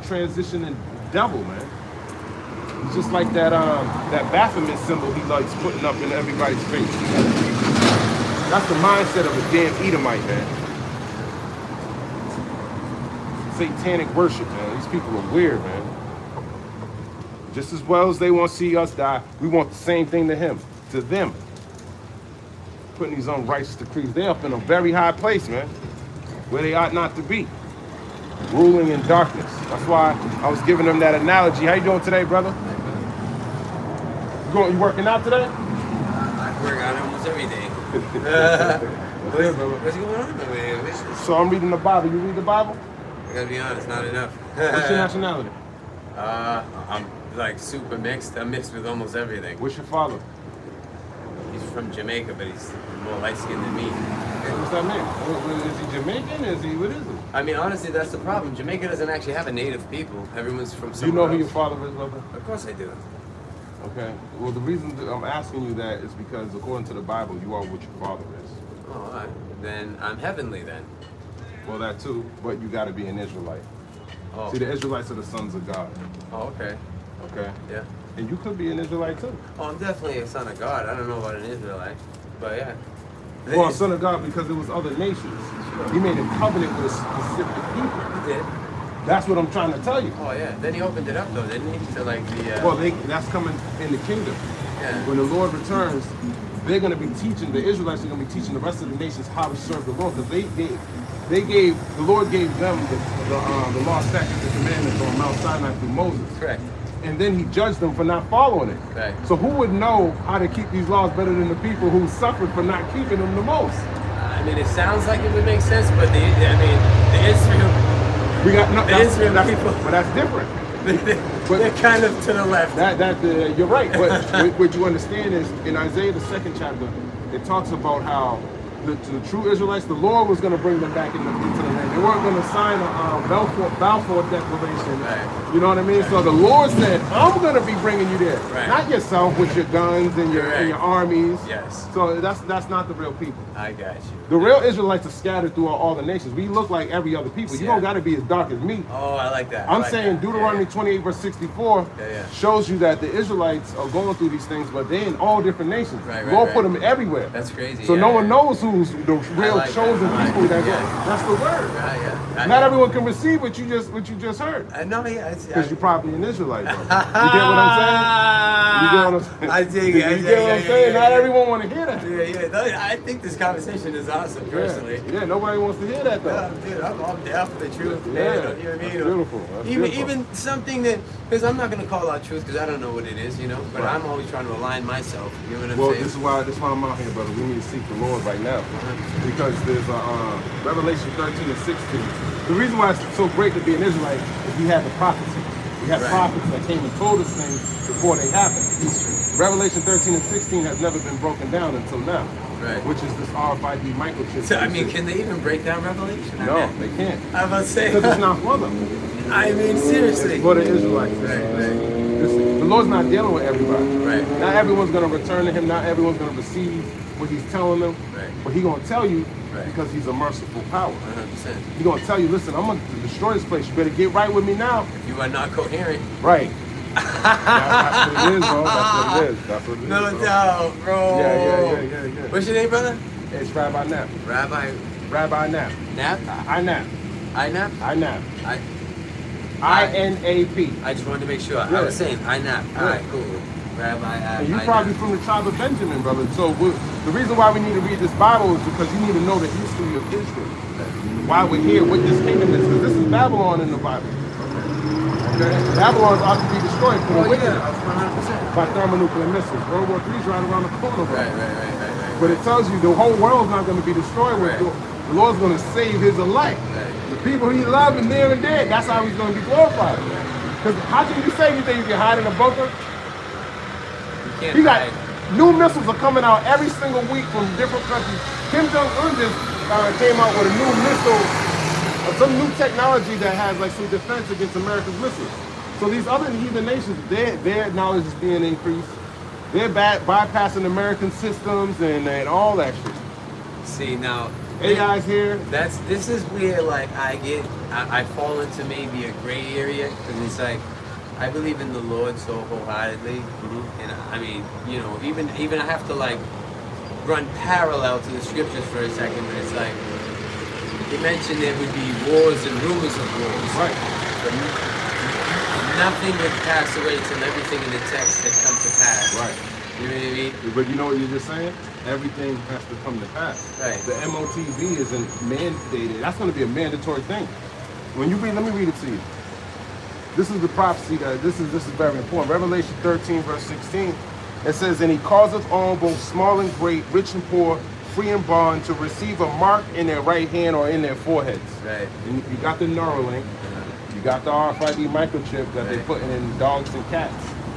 transitioning devil, man. He's just like that Baphomet symbol he likes putting up in everybody's face. That's the mindset of a damn Edomite, man. Satanic worship, man. These people are weird, man. Just as well as they want to see us die, we want the same thing to them. Putting these unrighteous decrees. They're up in a very high place, man, where they ought not to be. Ruling in darkness. That's why I was giving them that analogy. How you doing today, brother? You working out today? I work out almost every day. What's going on, man? So I'm reading the Bible. You read the Bible? I gotta be honest, not enough. What's your nationality? I'm like super mixed. I'm mixed with almost everything. What's your father? He's from Jamaica, but he's more light-skinned than me. What's that mean? Is he Jamaican? What is he? I mean, honestly, that's the problem. Jamaica doesn't actually have a native people. Everyone's from Do you somewhere know who else. your father is, brother? Of course I do. Okay. Well, the reason that I'm asking you that is because according to the Bible, you are what your father is. Oh, all right. Then I'm heavenly then. Well, that too, but you got to be an Israelite. Oh. See, the Israelites are the sons of God. Oh, okay. Okay? Yeah. And you could be an Israelite too. Oh, I'm definitely a son of God. I don't know about an Israelite, but yeah. Well, a son of God because it was other nations. He made a covenant with a specific people. He did. That's what I'm trying to tell you. Oh yeah. Then he opened it up though, didn't he? To like the. Well, that's coming in the kingdom. Yeah. When the Lord returns, they're going to be teaching, the Israelites are going to be teaching the rest of the nations how to serve the Lord. Because the Lord gave them the law, statutes, and commandments on Mount Sinai through Moses. Correct. And then he judged them for not following it. Right. So who would know how to keep these laws better than the people who suffered for not keeping them the most? I mean, it sounds like it would make sense, but the Israel, We got no, the Israel people, but that's different. they're kind of to the left. You're right. But what you understand is in Isaiah the 2nd chapter, it talks about how the true Israelites, the Lord was going to bring them back into the land. They weren't going to sign a Balfour Declaration. Right. You know what I mean? So the Lord said, I'm going to be bringing you there. Right. Not yourself with your guns and your armies. Yes. So that's not the real people. I got you. The real Israelites are scattered throughout all the nations. We look like every other people. You don't got to be as dark as me. Oh, I like that. I'm like saying that. Deuteronomy 28 verse 64 shows you that the Israelites are going through these things, but they're in all different nations. Lord put them everywhere. That's crazy. So no one knows who's the real chosen people that go. That's the word. Not everyone can receive what you just heard. No, yeah. Because you're probably an Israelite, bro. You get what I'm saying? You get what I'm saying? I dig it. You get what I'm saying? Not everyone want to hear that. Yeah. I think this conversation is awesome, personally. Yeah, nobody wants to hear that though. Dude, I'm down for the truth, man. Yeah, You know what I mean? that's beautiful. That's beautiful. Even something that, because I'm not going to call out truth because I don't know what it is, you know. But I'm always trying to align myself. You know what I'm well, saying? this is why I'm out here, brother. We need to seek the Lord right now because there's Revelation 13 and 16. The reason why it's so great to be an Israelite is we have the prophecy. We have prophets that came and told us things before they happened. Revelation 13 and 16 has never been broken down until now. Right. Which is this RFID microchip. So, I mean, can they even break down Revelation? No, they can't. I was about to say. Because it's not for them. I mean, seriously. It's for the Israelites. Listen, the Lord's not dealing with everybody. Right. Not everyone's going to return to him. Not everyone's going to receive what he's telling them. Right. But he's going to tell you because he's a merciful power. 100%. He's going to tell you, listen, I'm going to destroy this place. You better get right with me now. If you are not coherent. Right. That's what it is, bro. That's what it is. No doubt, bro. Yeah. What's your name, brother? It's Rabbi Nap. Rabbi Nap. Nap? I-Nap. I-Nap? I-Nap. I-N-A-P. I just wanted to make sure. I was saying I-Nap. All right, cool. Rabbi and you're probably from the tribe of Benjamin, brother. So the reason why we need to read this Bible is because you need to know the history of Israel. Why we're here, what this kingdom is. Because this is Babylon in the Bible. Okay? Babylon is out to be destroyed for the Oh, wicked yeah, 100%. by thermonuclear missiles. World War III is right around the corner, bro. Right. But it tells you the whole world's not going to be destroyed. Right. The Lord's going to save his elect. Right. The people he loved and near and dead. That's how he's going to be glorified. Because how can you say you think you can hide in a bunker? You can't He got hide. new missiles are coming out every single week from different countries. Kim Jong-un just came out with a new missile, some new technology that has like some defense against America's missiles. So these other heathen nations, their knowledge is being increased. They're bypassing American systems and all that shit. See, now, AI's here. this is where like I fall into maybe a gray area, because it's like I believe in the Lord so wholeheartedly, and I mean, you know, even I have to like run parallel to the scriptures for a second, but it's like he mentioned there would be wars and rumors of wars, Right. but nothing would pass away till everything in the text had come to pass. Right. You know what I mean? But you know what you're just saying? Everything has to come to pass. Right. The MOTV isn't mandated. That's going to be a mandatory thing. When you read, let me read it to you. This is the prophecy that this is very important. Revelation 13, verse 16. It says, "And he causeth all, both small and great, rich and poor, free and bond, to receive a mark in their right hand or in their foreheads." Right. And you got the Neuralink, you got the RFID microchip that they're putting in dogs and cats.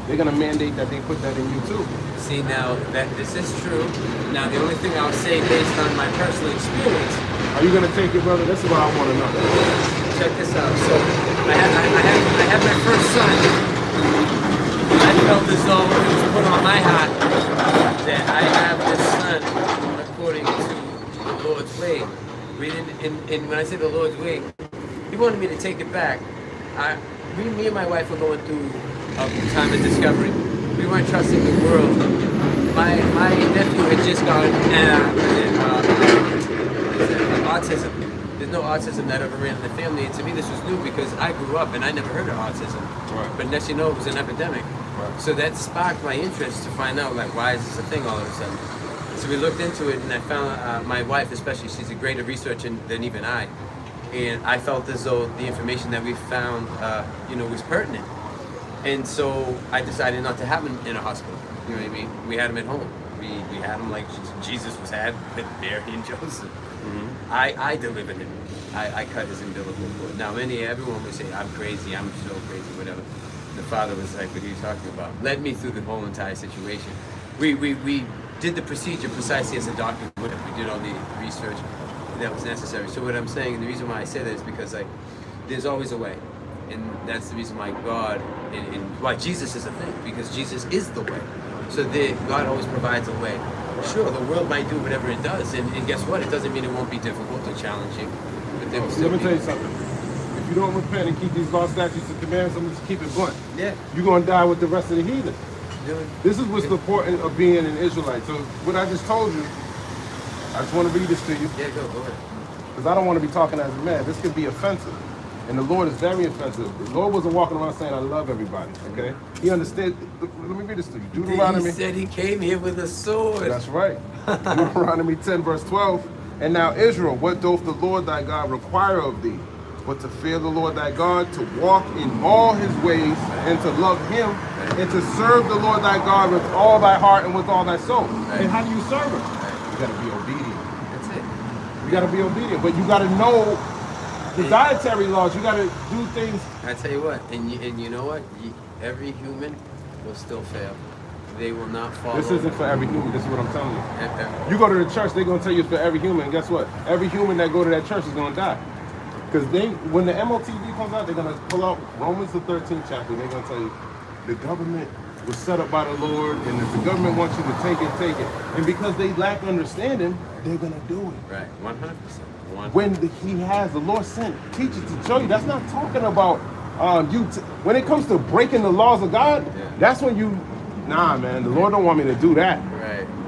They're gonna mandate that they put that in you too. See, now that this is true. Now the only thing I'll say based on my personal experience, Are you gonna take it, brother? This is what I want to know. check this out. So I had my first son. I felt as though it was put on my heart that I have this son according to the Lord's way. And when I say the Lord's way, he wanted me to take it back. Me and my wife were going through a time of discovery. We weren't trusting the world. My nephew had just gotten autism. There's no autism that ever ran in the family, and to me this was new because I grew up and I never heard of autism. Right. But next you know, it was an epidemic. Right. So that sparked my interest to find out, like, why is this a thing all of a sudden? So we looked into it, and I found my wife, especially, she's a greater researcher than even I. And I felt as though the information that we found, was pertinent. And so I decided not to have him in a hospital. You know what I mean? We had him at home. We had him like Jesus was had with Mary and Joseph. Mm-hmm. I delivered him. I cut his umbilical cord. Now, everyone would say, I'm crazy, I'm so crazy, whatever. The father was like, what are you talking about? Led me through the whole entire situation. We did the procedure precisely as a doctor would have. We did all the research that was necessary. So what I'm saying, and the reason why I say that is because like there's always a way. And that's the reason why God and why Jesus is a thing, because Jesus is the way. So God always provides a way. Sure, the world might do whatever it does, and guess what? It doesn't mean it won't be difficult or challenging. But there will still Let me be- tell you something. If you don't repent and keep these laws, statutes, and commandments, I'm just keep it blunt. Yeah. You're gonna die with the rest of the heathen. Dude. This is what's important of being an Israelite. So what I just told you, I just want to read this to you Yeah, go ahead. because I don't want to be talking as a man. This could be offensive. And the Lord is very offensive. The Lord wasn't walking around saying, I love everybody, okay? He understood. Let me read this to you. Deuteronomy. He said he came here with a sword. That's right. Deuteronomy 10, verse 12. And now, Israel, what doth the Lord thy God require of thee? But to fear the Lord thy God, to walk in all his ways, and to love him, and to serve the Lord thy God with all thy heart and with all thy soul. And how do you serve him? You got to be obedient. That's it. You got to be obedient. But you got to know the dietary laws. You got to do things. I tell you what, and you know what? Every human will still fail. They will not follow. This isn't for every human. This is what I'm telling you. Every- You go to the church, they're going to tell you it's for every human. And guess what? Every human that go to that church is going to die. Because when the MOTV comes out, they're going to pull out Romans the 13th chapter. They're going to tell you the government was set up by the Lord, and if the government wants you to take it, take it. And because they lack understanding, they're going to do it. Right, 100%. When the Lord sent teachers to show you, that's not talking about when it comes to breaking the laws of God, that's when nah, man, the Lord don't want me to do that.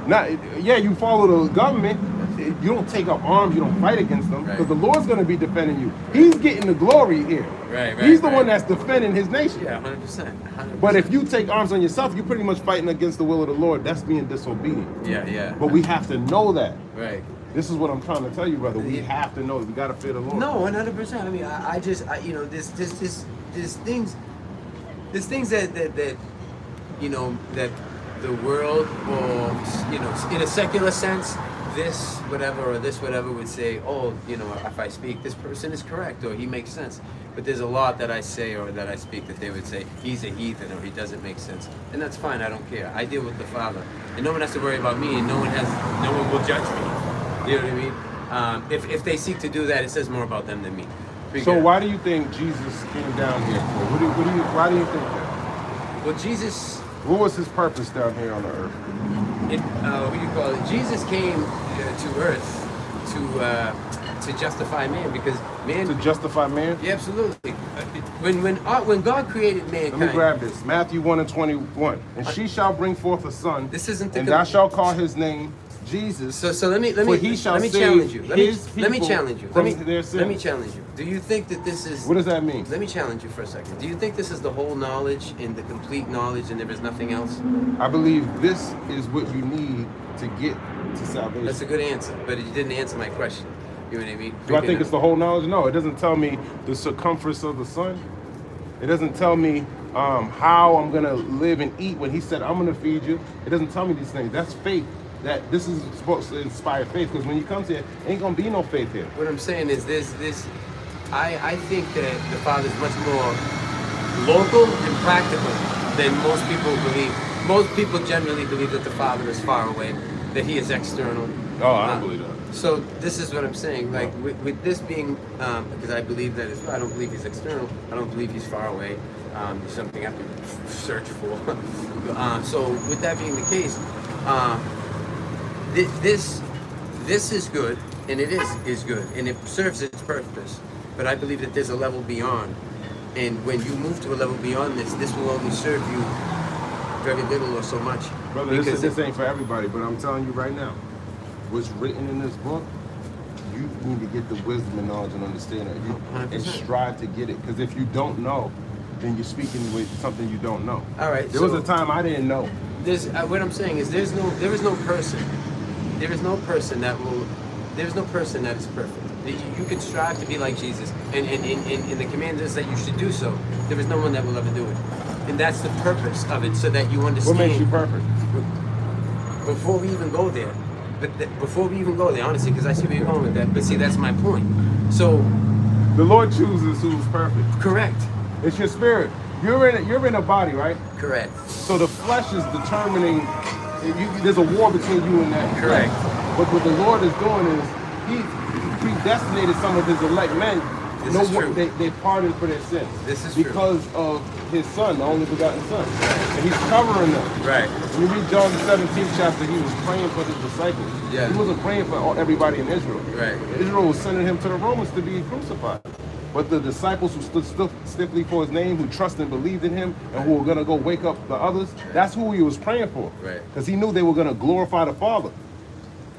Right. You follow the government. You don't take up arms. You don't fight against them because the Lord's going to be defending you. He's getting the glory here. Right. He's the one that's defending his nation. Yeah, 100%. But if you take arms on yourself, you're pretty much fighting against the will of the Lord. That's being disobedient. Yeah. But we have to know that. Right. This is what I'm trying to tell you, brother. We have to know. We got to fear the Lord. No, 100%. I mean, there's things there's things that you know, that the world, or you know, in a secular sense, this whatever or this whatever would say, oh, you know, if I speak, this person is correct or he makes sense. But there's a lot that I say or that I speak that they would say he's a heathen or he doesn't make sense, and that's fine. I don't care. I deal with the Father, and no one has to worry about me, and no one will judge me. You know what I mean? If they seek to do that, it says more about them than me. So why do you think Jesus came down here for? Why do you think that? Well, Jesus. What was his purpose down here on the earth? What do you call it? Jesus came to earth to justify man, because man. To justify man? Yeah, absolutely. When God created mankind. Let me grab this. Matthew 1:21. And she shall bring forth a son. This isn't the. And thou shalt call his name Jesus. So let me challenge you. Let me challenge you. Let me challenge you. Do you think that this is? What does that mean? Let me challenge you for a second. Do you think this is the whole knowledge and the complete knowledge, and there is nothing else? I believe this is what you need to get to salvation. That's a good answer, but you didn't answer my question. You know what I mean? Do I think it's the whole knowledge? No, it doesn't tell me the circumference of the sun. It doesn't tell me how I'm gonna live and eat when he said I'm gonna feed you. It doesn't tell me these things. That's faith. That this is supposed to inspire faith, because when you come here, ain't gonna be no faith here. What I'm saying is this. I think that the Father is much more local and practical than most people believe. Most people generally believe that the Father is far away, that he is external. Oh, I don't believe that. So this is what I'm saying. Like with this being, because I believe that I don't believe he's external. I don't believe he's far away. It's something I have to search for. So with that being the case, this is good, and it is good, and it serves its purpose. But I believe that there's a level beyond, and when you move to a level beyond this will only serve you very little or so much. Brother, this ain't for everybody, but I'm telling you right now, what's written in this book, you need to get the wisdom and knowledge and understanding, and strive to get it. Because if you don't know, then you're speaking with something you don't know. All right. There was a time I didn't know. What I'm saying is there is no person that is perfect. You can strive to be like Jesus, and the command is that you should do so. There is no one that will ever do it, and that's the purpose of it, so that you understand. What makes you perfect? Before we even go there, honestly, because I see where you're going with that. But see, that's my point. So, the Lord chooses who's perfect. Correct. It's your spirit. You're in a body, right? Correct. So the flesh is determining. There's a war between you and that. Correct. Flesh. But what the Lord is doing is He predestinated some of His elect men. This is true. They pardoned for their sins. This is true. Because of His Son, the only begotten Son, and He's covering them. Right. When you read John the 17th chapter, He was praying for His disciples. Yeah. He wasn't praying for everybody in Israel. Right. Israel was sending Him to the Romans to be crucified. But the disciples who stood stiffly for His name, who trusted and believed in Him, and who were going to go wake up the others, that's who He was praying for. Right. Because He knew they were going to glorify the Father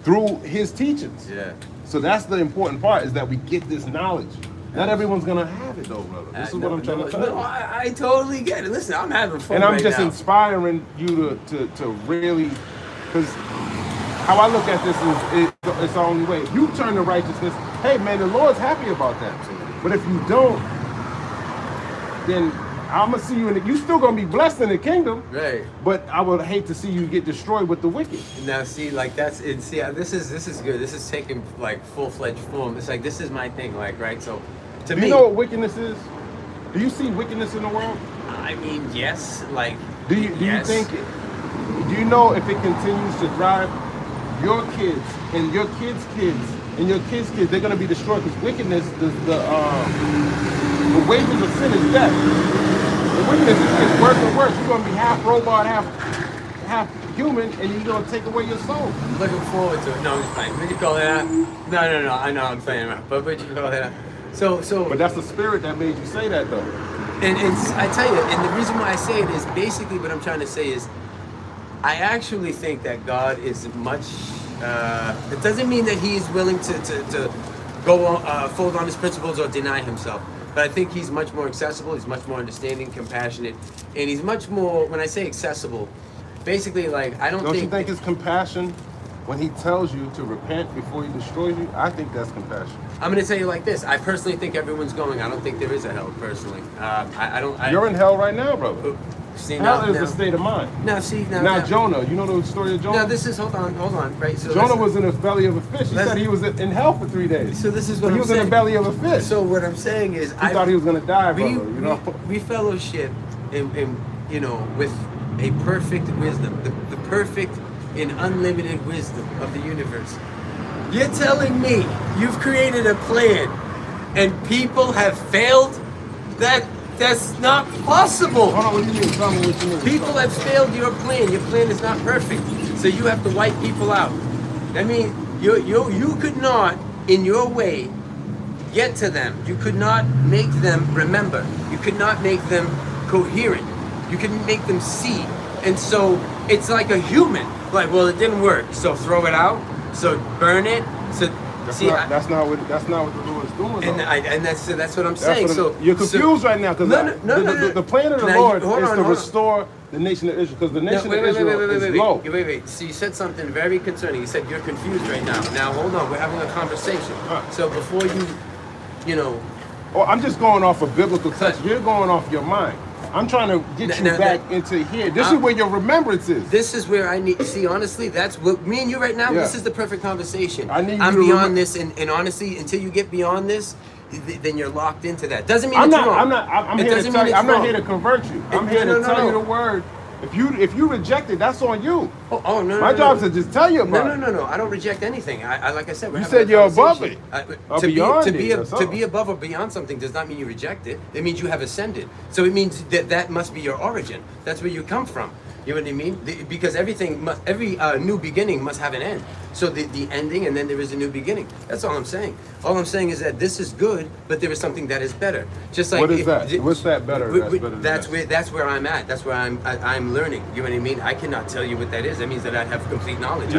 through His teachings. Yeah. So that's the important part, is that we get this knowledge. Not everyone's going to have it, though, brother. This is what I'm trying to tell you. No, I totally get it. Listen, I'm having fun. And I'm right just now. inspiring you to really, because how I look at this is it's the only way. If you turn to righteousness, hey, man, the Lord's happy about that. But if you don't, then I'm gonna see you you still gonna be blessed in the kingdom. Right. But I would hate to see you get destroyed with the wicked. Now, see, like that's it. See, this is good. This is taking like full-fledged form. It's like this is my thing, like right. So, to Do me, you know what wickedness is? Do you see wickedness in the world? I mean, yes. Like, Do you yes. think? Do you know if it continues to drive your kids and your kids' kids and your kids' kids, they're gonna be destroyed, because wickedness, the wages of sin is death. The wickedness is worse and worse. You're gonna be half robot, half human, and you're gonna take away your soul. I'm looking forward to it. No, I'm just playing. What do you call that? No. I know I'm playing around. But what do you call that? So. But that's the spirit that made you say that, though. And I tell you, and the reason why I say it is basically what I'm trying to say is, I actually think that God is much. It doesn't mean that He's willing to go on, fold on His principles or deny Himself. But I think He's much more accessible. He's much more understanding, compassionate, and He's much more. When I say accessible, basically, like I don't you think think His compassion when he tells you to repent before he destroys you, I think that's compassion. I'm going to tell you like this. I personally think everyone's going. I don't think there is a hell, personally. I don't... You're in hell right now, brother. See, Hell now, is now, a state of mind. now, see, now... Now, Jonah, you know the story of Jonah? Now, this is... Hold on, right? So Jonah listen. was in the belly of a fish. He Let's- said he was in hell for 3 days. So this is But what he I'm was in saying. the belly of a fish. So what I'm saying is... He thought he was going to die, brother, you know? We fellowship in, you know, with a perfect wisdom, the perfect and unlimited wisdom of the universe. You're telling me you've created a plan and people have failed? That's not possible. Hold on, what do you mean? Tell me what you mean. People have failed your plan. Your plan is not perfect. So you have to wipe people out. I mean, you could not, in your way, get to them. You could not make them remember. You could not make them coherent. You couldn't make them see. And so it's like a human. Like, well, it didn't work. So throw it out. So burn it. So That's not what the Lord is doing. and that's what I'm saying. You're confused right now because No. the plan of the Now, Lord hold is on, to hold on. restore the nation of Israel because the nation wait, of Israel is low. Wait. So you said something very concerning. You said you're confused right now. Now hold on. We're having a conversation. So before you know. Oh, I'm just going off of biblical text. You're going off your mind. I'm trying to get you back into here. This is where your remembrance is. This is where I need. See, honestly, that's what me and you right now. Yeah. This is the perfect conversation. I need you I'm to beyond this, and honestly, until you get beyond this, then you're locked into that. Doesn't mean I'm it's not. wrong. I'm It here to doesn't tell mean you. it's I'm not wrong. here to convert you. I'm here No, to no, tell no. you the word. If you reject it, that's on you. Oh no. My no, job no. is to just tell you about it. No. I don't reject anything. I like I said, we're You having said a you're above conversation. Or To beyond be it, that's to all. be above or beyond something does not mean you reject it. It means you have ascended. So it means that must be your origin. That's where you come from. You know what I mean? Because every new beginning must have an end. So the ending, and then there is a new beginning. That's all I'm saying. All I'm saying is that this is good, but there is something that is better. Just like What is that? What's that better? That's where I'm at. That's where I'm learning. You know what I mean? I cannot tell you what that is. That means that I have complete knowledge.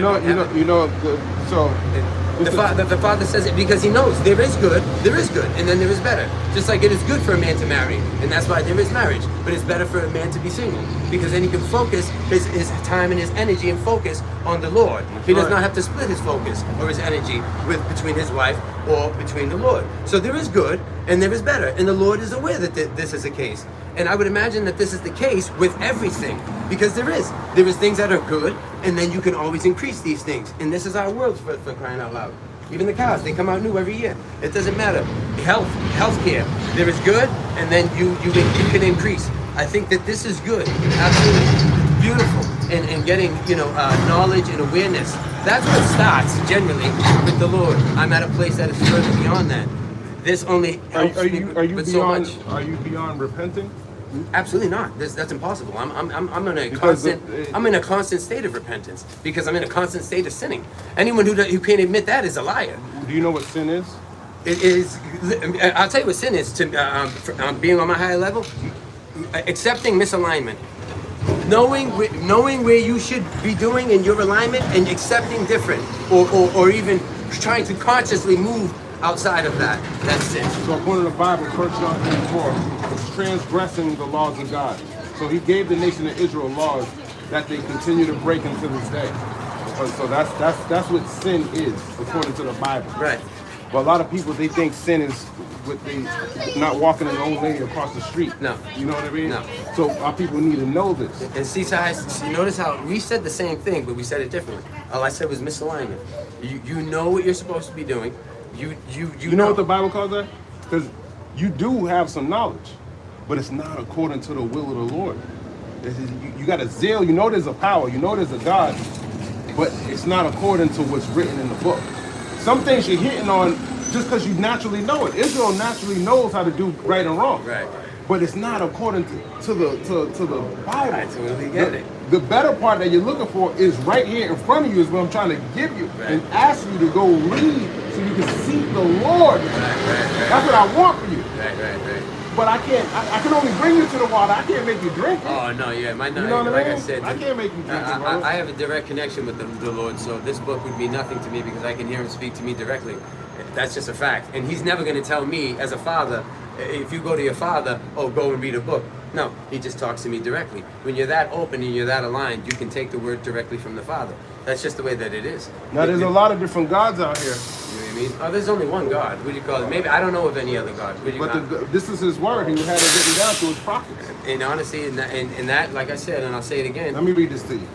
The Father says it because He knows there is good, and then there is better. Just like it is good for a man to marry, and that's why there is marriage. But it's better for a man to be single because then he can focus his time and his energy and focus on the Lord. He does not have to split his focus or his energy between his wife or between the Lord. So there is good and there is better, and the Lord is aware that this is the case. And I would imagine that this is the case with everything because there is things that are good, and then you can always increase these things. And this is our world for crying out loud. Even the cars, they come out new every year. It doesn't matter. Healthcare, there is good, and then you can increase. I think that this is good, absolutely beautiful, and getting knowledge and awareness. That's what starts generally with the Lord. I'm at a place that is further beyond that. This only helps me with so much. Are you beyond repenting? Absolutely not. That's impossible. I'm in a Because constant. I'm in a constant state of repentance because I'm in a constant state of sinning. Anyone who can't admit that is a liar. Do you know what sin is? It is. I'll tell you what sin is. To being on my higher level, accepting misalignment, knowing where you should be doing in your alignment, and accepting different, or even trying to consciously move outside of that. That's sin. So according to the Bible, 1 John 3:4, it's transgressing the laws of God. So He gave the nation of Israel laws that they continue to break until this day. So that's what sin is according to the Bible. Right. But a lot of people, they think sin is not walking in their own lane across the street. No. You know what I mean? No. So our people need to know this. And see, notice how we said the same thing, but we said it differently. All I said was misalignment. You know what you're supposed to be doing. You know what the Bible calls that? Because you do have some knowledge, but it's not according to the will of the Lord. You got a zeal, you know there's a power, you know there's a God, but it's not according to what's written in the book. Some things you're hitting on just because you naturally know it. Israel naturally knows how to do right and wrong. Right. But it's not according to the Bible. I totally get it. The better part that you're looking for is right here in front of you is what I'm trying to give you and ask you to go read so you can seek the Lord. Right. That's what I want for you. Right. But I can't. I can only bring you to the water. I can't make you drink it. Oh no, yeah, You know what like I mean? I said, I can't make you drink it, bro. I have a direct connection with the Lord, so this book would be nothing to me because I can hear Him speak to me directly. That's just a fact, and He's never going to tell me as a father, if you go to your father, oh, go and read a book. No, he just talks to me directly. When you're that open and you're that aligned, you can take the word directly from the Father. That's just the way that it is. Now, there's a lot of different gods out here, You know what I mean? Oh, there's only one God. What do you call it? Maybe I don't know of any other God. What do you but call it? this is his word. He had it written down through his prophets. And honestly, in that, like I said, and I'll say it again. Let me read this to you.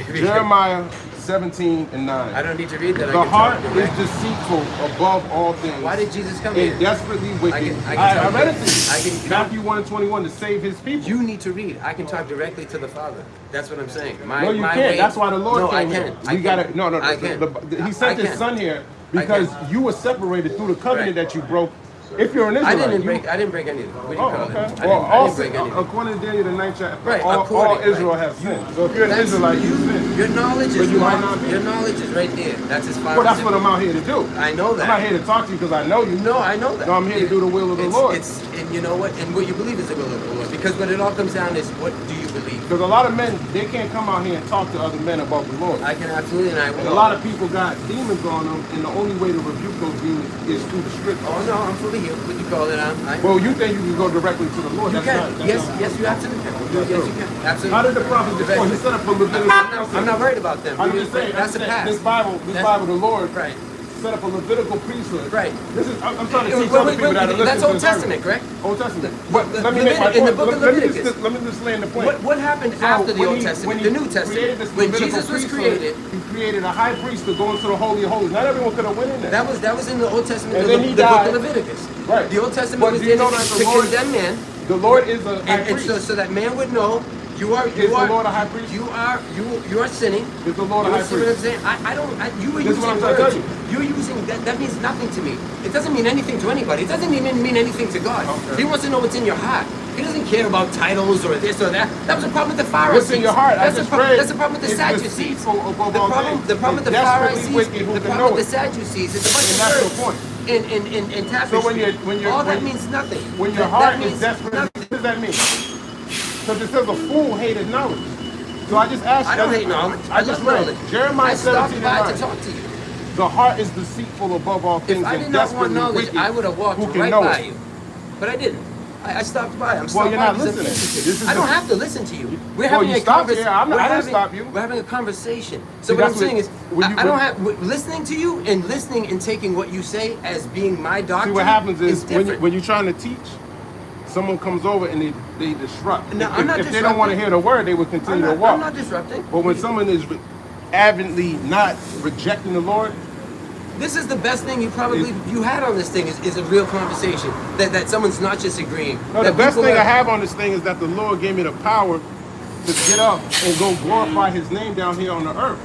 Jeremiah 17 and 9. I don't need to read that. The heart is deceitful above all things. Why did Jesus come and here? desperately wicked. I read it to you. I can- Matthew 1 and 21 to save his people. You need to read. I can talk directly to the Father. That's what I'm saying. No, you can't. That's why the Lord no, came I here. can. We gotta. No. I can. He sent I his can. son here because you were separated through the covenant Right. that you broke. If you're an Israelite, I didn't break any of them. What do you Oh, call okay. it? Well, I didn't break any of them. according to Daniel the 9th chapter, Right, all according, Israel right. has sinned. So if you're an That's- Israelite, you sin. Your knowledge But is you might not be. your knowledge is right there. That's as far Well, as that's what I'm out here to do. I know that. I'm not here to talk to you because I know you. No, I know that. No, I'm here to do the will of the Lord. And you know what? And what you believe is the will of the Lord. Because what it all comes down is, what do you believe? Because a lot of men, they can't come out here and talk to other men about the Lord. I can absolutely, and I And will. a lot of people got demons on them, and the only way to rebuke those demons is through the scripture. Oh no, I'm fully healed. What do you call it? Well, you think you can go directly to the Lord? You That's can. not- that's Yes, not- yes, you absolutely can. That's Yes, true. you can. Absolutely. How did the prophets before? He set up a Leviticus. I'm not worried about them. I'm just saying. That's the past. This Bible, the Lord, Right. set up a Levitical priesthood. Right. This is. I'm trying to teach Wait, other people that are listening that's to Old this Testament, argument. correct? Old Testament. The- But let me the make my Levit- in the point. book of Let me Leviticus. just land the point. What happened So after the when Old he- Testament, when the he New Testament? created this When Levitical Jesus was priesthood, created, he created a high priest to go into the Holy of Holies. Not everyone could have went in there. that was in the Old Testament, And the, then he the book died. of Leviticus. Right. The Old Testament But was do you there know that the to Lord- condemn man, The Lord is a high and priest. so that man would know you are Is the Lord a high priest? you are sinning. Is the Lord a You high see what I'm priest? saying? I don't. You were This is using what I'm trying to words. tell you. You're using that means nothing to me. It doesn't mean anything to anybody. It doesn't even mean anything to God. Okay. He wants to know what's in your heart. He doesn't care about titles or this or that. That was the problem with the Pharisees. What's in your heart? That's, I just the, read. that's the problem with the It's Sadducees. deceitful above The all problem, things. the problem with the It's desperately Pharisees, wicked who the can problem know with the it. Sadducees is a bunch And of that's words the point. in tapestry. So when you're all that when- means nothing. When your That heart means is desperate, nothing. what does that mean? Because it says a fool hated knowledge. So I just asked you. I don't hate knowledge. I just love read knowledge. Jeremiah I stopped 17 by and to 9. talk to you. The heart is deceitful above all things If I and did not want desperately knowledge, wicked. I would have walked Who can right know by it? you. But I didn't. I stopped by. I'm Well, stopped you're by not because I'm listening. interested. This is I don't the- have to listen to you. We're Well, having you a stopped conversation. here. I didn't stop you. We're having a conversation. So See, what I'm that's what- saying is, when you- I don't have listening to you and listening and taking what you say as being my doctrine. See, what happens is different. when you're trying to teach, someone comes over and they disrupt. No, if I'm not if they don't want to disrupting. hear the word, they would continue to walk. I'm not disrupting. But when someone is avidly not rejecting the Lord, This is the best thing you had on this thing is a real conversation. That someone's not just agreeing. no, the that best people thing are- I have on this thing is that the Lord gave me the power to get up and go glorify His name down here on the earth.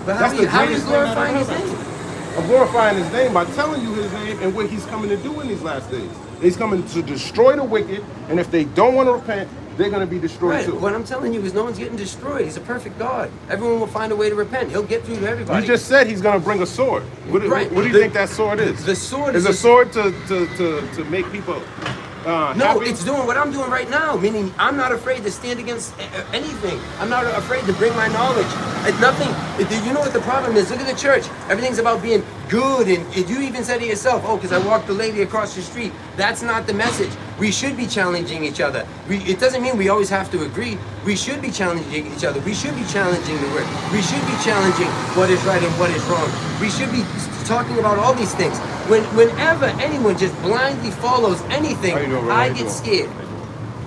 But That's the how are you greatest thing that glorifying his ever happened. name? I'm glorifying His name by telling you His name and what He's coming to do in these last days. He's coming to destroy the wicked, and if they don't want to repent, they're going to be destroyed Right. too. What I'm telling you is no one's getting destroyed. He's a perfect God. Everyone will find a way to repent. He'll get through to everybody. You just said He's going to bring a sword. What do Right. you think that sword is? The sword is is a sword to make people No, happy? it's doing what I'm doing right now, meaning I'm not afraid to stand against anything. I'm not afraid to bring my knowledge. Nothing. You know what the problem is? Look at the church. Everything's about being good, and you even said to yourself, oh, because I walked the lady across the street. That's not the message. We should be challenging each other. It doesn't mean we always have to agree. We should be challenging each other. We should be challenging the word. We should be challenging what is right and what is wrong. We should be talking about all these things. Whenever anyone just blindly follows anything, How you doing, brother? How I you get doing? scared.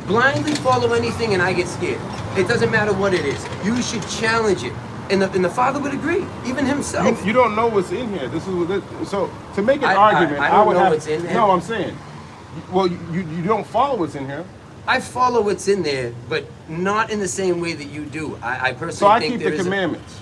Blindly follow anything and I get scared. It doesn't matter what it is. You should challenge it. And the Father would agree, even himself. You don't know what's in here. This is what so to make an I argument. don't would know have what's in there. No, I'm saying. Well, you don't follow what's in here. I follow what's in there, but not in the same way that you do. I personally So I think keep there the is commandments.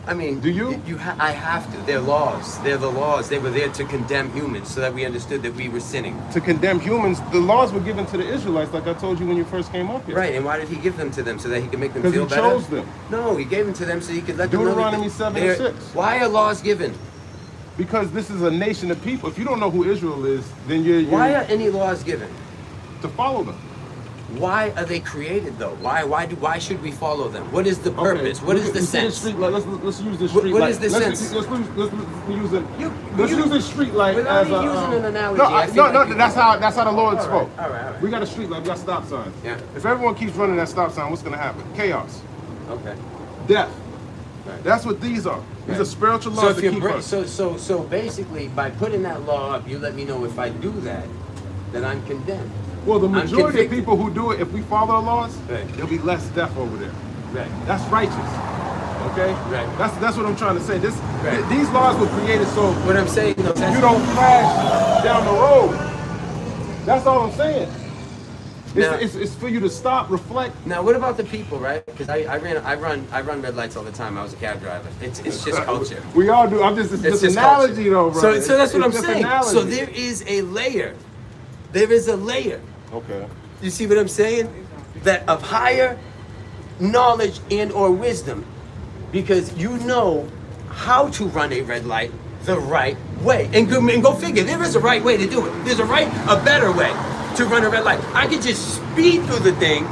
I mean, Do you? I have to. They're laws. They're the laws. They were there to condemn humans so that we understood that we were sinning. To condemn humans, the laws were given to the Israelites, like I told you when you first came up here. Right, and why did he give them to them? So that he could make them 'Cause feel he better? chose them. No, he gave them to them so he could let them know. Deuteronomy that 7 they're- and 6. Why are laws given? Because this is a nation of people. If you don't know who Israel is, then you're Why are any laws given? to follow them. why are they created though? Why should we follow them? What is the purpose? What is the sense? Street light. Let's use this What- street what light. is the let's, sense? Let's use it. You- Let's you- use this street light without as me a. using an analogy, No, I feel no, like you- that's how the Lord spoke. all right. We got a street light. We got stop signs. Yeah. If everyone keeps running that stop sign, what's gonna happen? Chaos, Okay. death. Right. That's what these are. These Right. are spiritual So laws if that you keep us. so basically by putting that law up, you let me know if I do that, then I'm condemned. Well, the I'm majority of convicted. people who do it, if we follow the laws, Right. there'll be less death over there. Right. That's righteous. Okay? Right. That's what I'm trying to say. Right. These laws were created so What I'm saying though, that's you don't crash down the road. That's all I'm saying. Now- It's for you to stop, reflect. Now, what about the people, right? Because I run red lights all the time. I was a cab driver. It's just culture. We all do. I'm just It's this just analogy culture. though, bro. So that's what I'm just saying. analogy. So there is a layer. There is a layer. Okay. You see what I'm saying? That of higher knowledge and or wisdom, because you know how to run a red light the right way. And go figure, there is a right way to do it. There's a better way to run a red light. I could just speed through the thing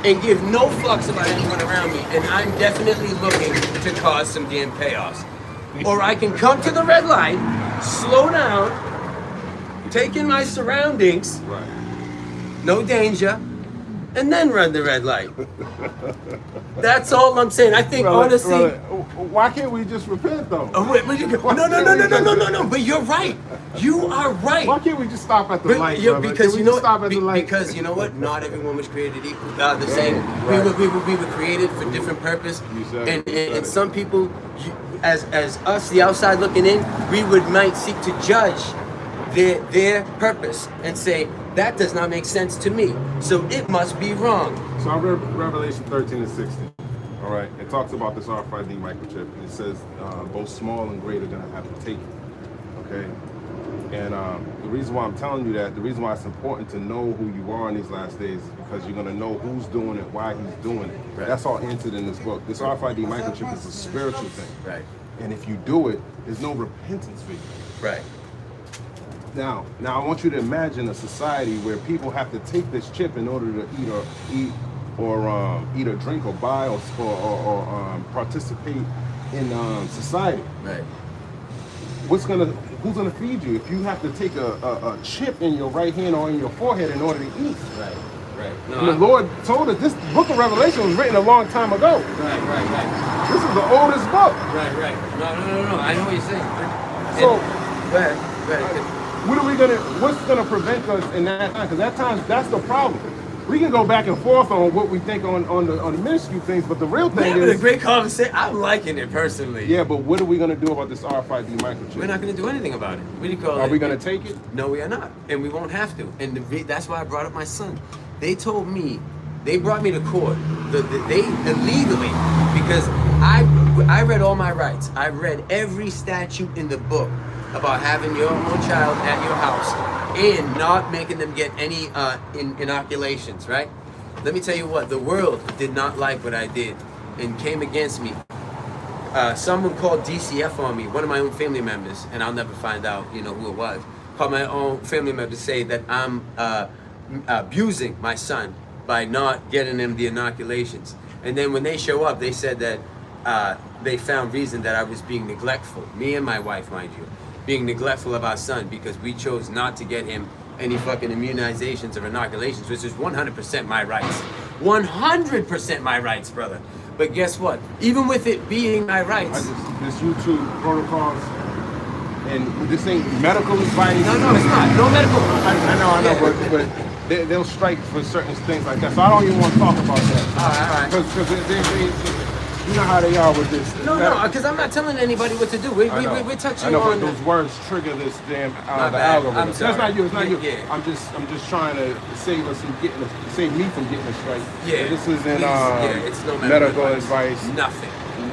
and give no fucks about anyone around me, and I'm definitely looking to cause some damn chaos. Or I can come to the red light, slow down, take in my surroundings, Right. no danger, and then run the red light. That's all I'm saying. I think honestly. Why can't we just repent though? Oh, wait, no. But you're right. You are right. Why can't we just stop at the But, light, yeah, brother? because Can you we know just stop at what? the light? Because you know what? Not everyone was created equal, the same. Right. We were created for different purpose. You said it, And you said and it. some people, as us, the outside looking in, we might seek to judge their purpose and say that does not make sense to me, so it must be wrong. So I read Revelation 13 and 16. All right, it talks about this RFID microchip, and it says both small and great are going to have to take it. Okay, and the reason why I'm telling you that, the reason why it's important to know who you are in these last days, is because you're going to know who's doing it, why he's doing it. Right. That's all entered in this book. This RFID microchip is a spiritual thing, Right. and if you do it, there's no repentance for you. Right. Now, I want you to imagine a society where people have to take this chip in order to eat or drink or buy or participate in society. Right. Who's gonna feed you if you have to take a chip in your right hand or in your forehead in order to eat? Right. Right. And the Lord told us this book of Revelation was written a long time ago. Right. This is the oldest book. Right. No. I know what you're saying. So, Go ahead. what's gonna prevent us in that time? Because that time, that's the problem. We can go back and forth on what we think on the minuscule things, but the real thing Having a is, great conversation. I'm liking it personally. yeah, but what are we gonna do about this RFID microchip? We're not going to do anything about it. What do you call it? Are we gonna take it? No, we are not, and we won't have to. And that's why I brought up my son. They told me, they brought me to court, they illegally, because I read all my rights. I read every statute in the book about having your own child at your house and not making them get any inoculations, right? Let me tell you what, the world did not like what I did and came against me. Someone called DCF on me, one of my own family members, and I'll never find out, who it was, called my own family member to say that I'm abusing my son by not getting him the inoculations. And then when they show up, they said that they found reason that I was being neglectful. Me and my wife, mind you, being neglectful of our son because we chose not to get him any fucking immunizations or inoculations, which is 100% my rights. 100% my rights, brother. But guess what? Even with it being my rights. This YouTube protocols, and this ain't medical advice. No, it's not. No medical. I know, but they'll strike for certain things like that. So I don't even want to talk about that. All right. Because you know how they are with this. No, because I'm not telling anybody what to do. We're touching I know, on. but those words trigger this damn My the bad. algorithm. I'm sorry. That's not you. It's not you. Yeah. I'm just trying to save us from save me from getting this right. Yeah. This isn't it's no medical advice. Nothing.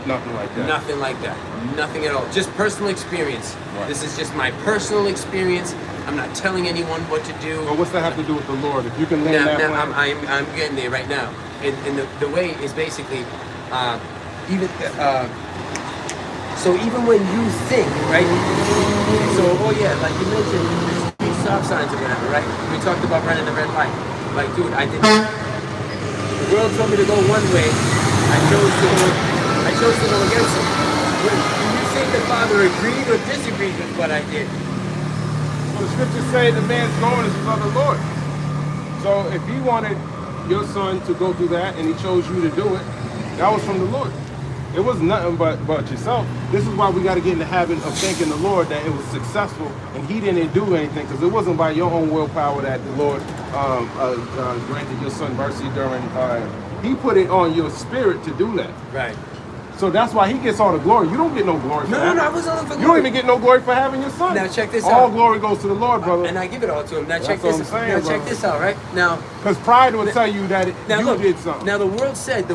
Nothing like that. Nothing like that. Nothing at all. Just personal experience. Right. This is just my personal experience. I'm not telling anyone what to do. Well, what's that have to do with the Lord? If you can land that Now, plane. I'm getting there right now. And the way is basically so even when you think, right? So, like you mentioned, these stop signs or whatever, right? We talked about running the red light. Like, dude, I did The world told me to go one way. I chose to go against it. Do you think the Father agreed or disagreed with what I did? Well, the scriptures say the man's going is of the Lord. So if he wanted your son to go through that and he chose you to do it, that was from the Lord. It was nothing but yourself. This is why we got to get in the habit of thanking the Lord that it was successful and he didn't do anything, because it wasn't by your own willpower that the Lord granted your son mercy during. He put it on your spirit to do that. Right. So that's why he gets all the glory. You don't get no glory for that. No, I was only for glory. You don't even get no glory for having your son. Now check this all out. glory goes to the Lord, brother. And I give it all to him. Now That's check what this. I'm saying, Now brother. check this out, right? Now, Because pride will tell you that now you look. did something. Now the world said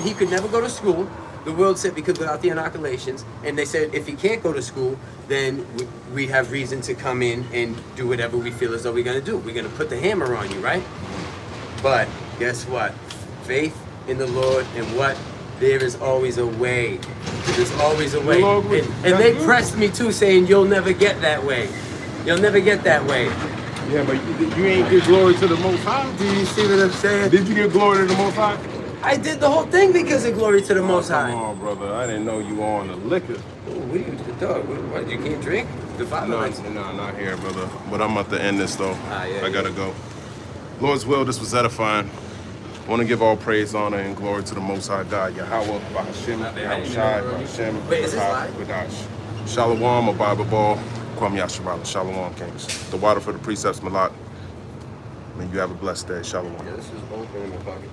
he could never go to school. The world said because without the inoculations, and they said if he can't go to school, then we have reason to come in and do whatever we feel as though we're gonna do. We're gonna put the hammer on you, right? But guess what? Faith in the Lord and what? There is always a way. There's always a way. Lord, And that's they good. pressed me too, saying you'll never get that way. You'll never get that way. Yeah, but you ain't give glory to the Most High. Do you see what I'm saying? Did you give glory to the Most High? I did the whole thing because of glory to the Most Come High. on, brother. I didn't know you were on the liquor. Oh, what are you, dog? What, you can't drink? The Father No, likes not here, brother. But I'm about to end this, though. Yeah, I gotta go. Lord's will, this was edifying. I want to give all praise, honor, and glory to the Most High God, Yahweh, Bahashim, Yahushai, Bahashem, Wait, is this live? Badash. Shalom, a Bible ball, Kwam Yasharala. Shalom, Kings. The water for the precepts, Malak. May you have a blessed day. Shalom. Yeah, this is open in my pocket.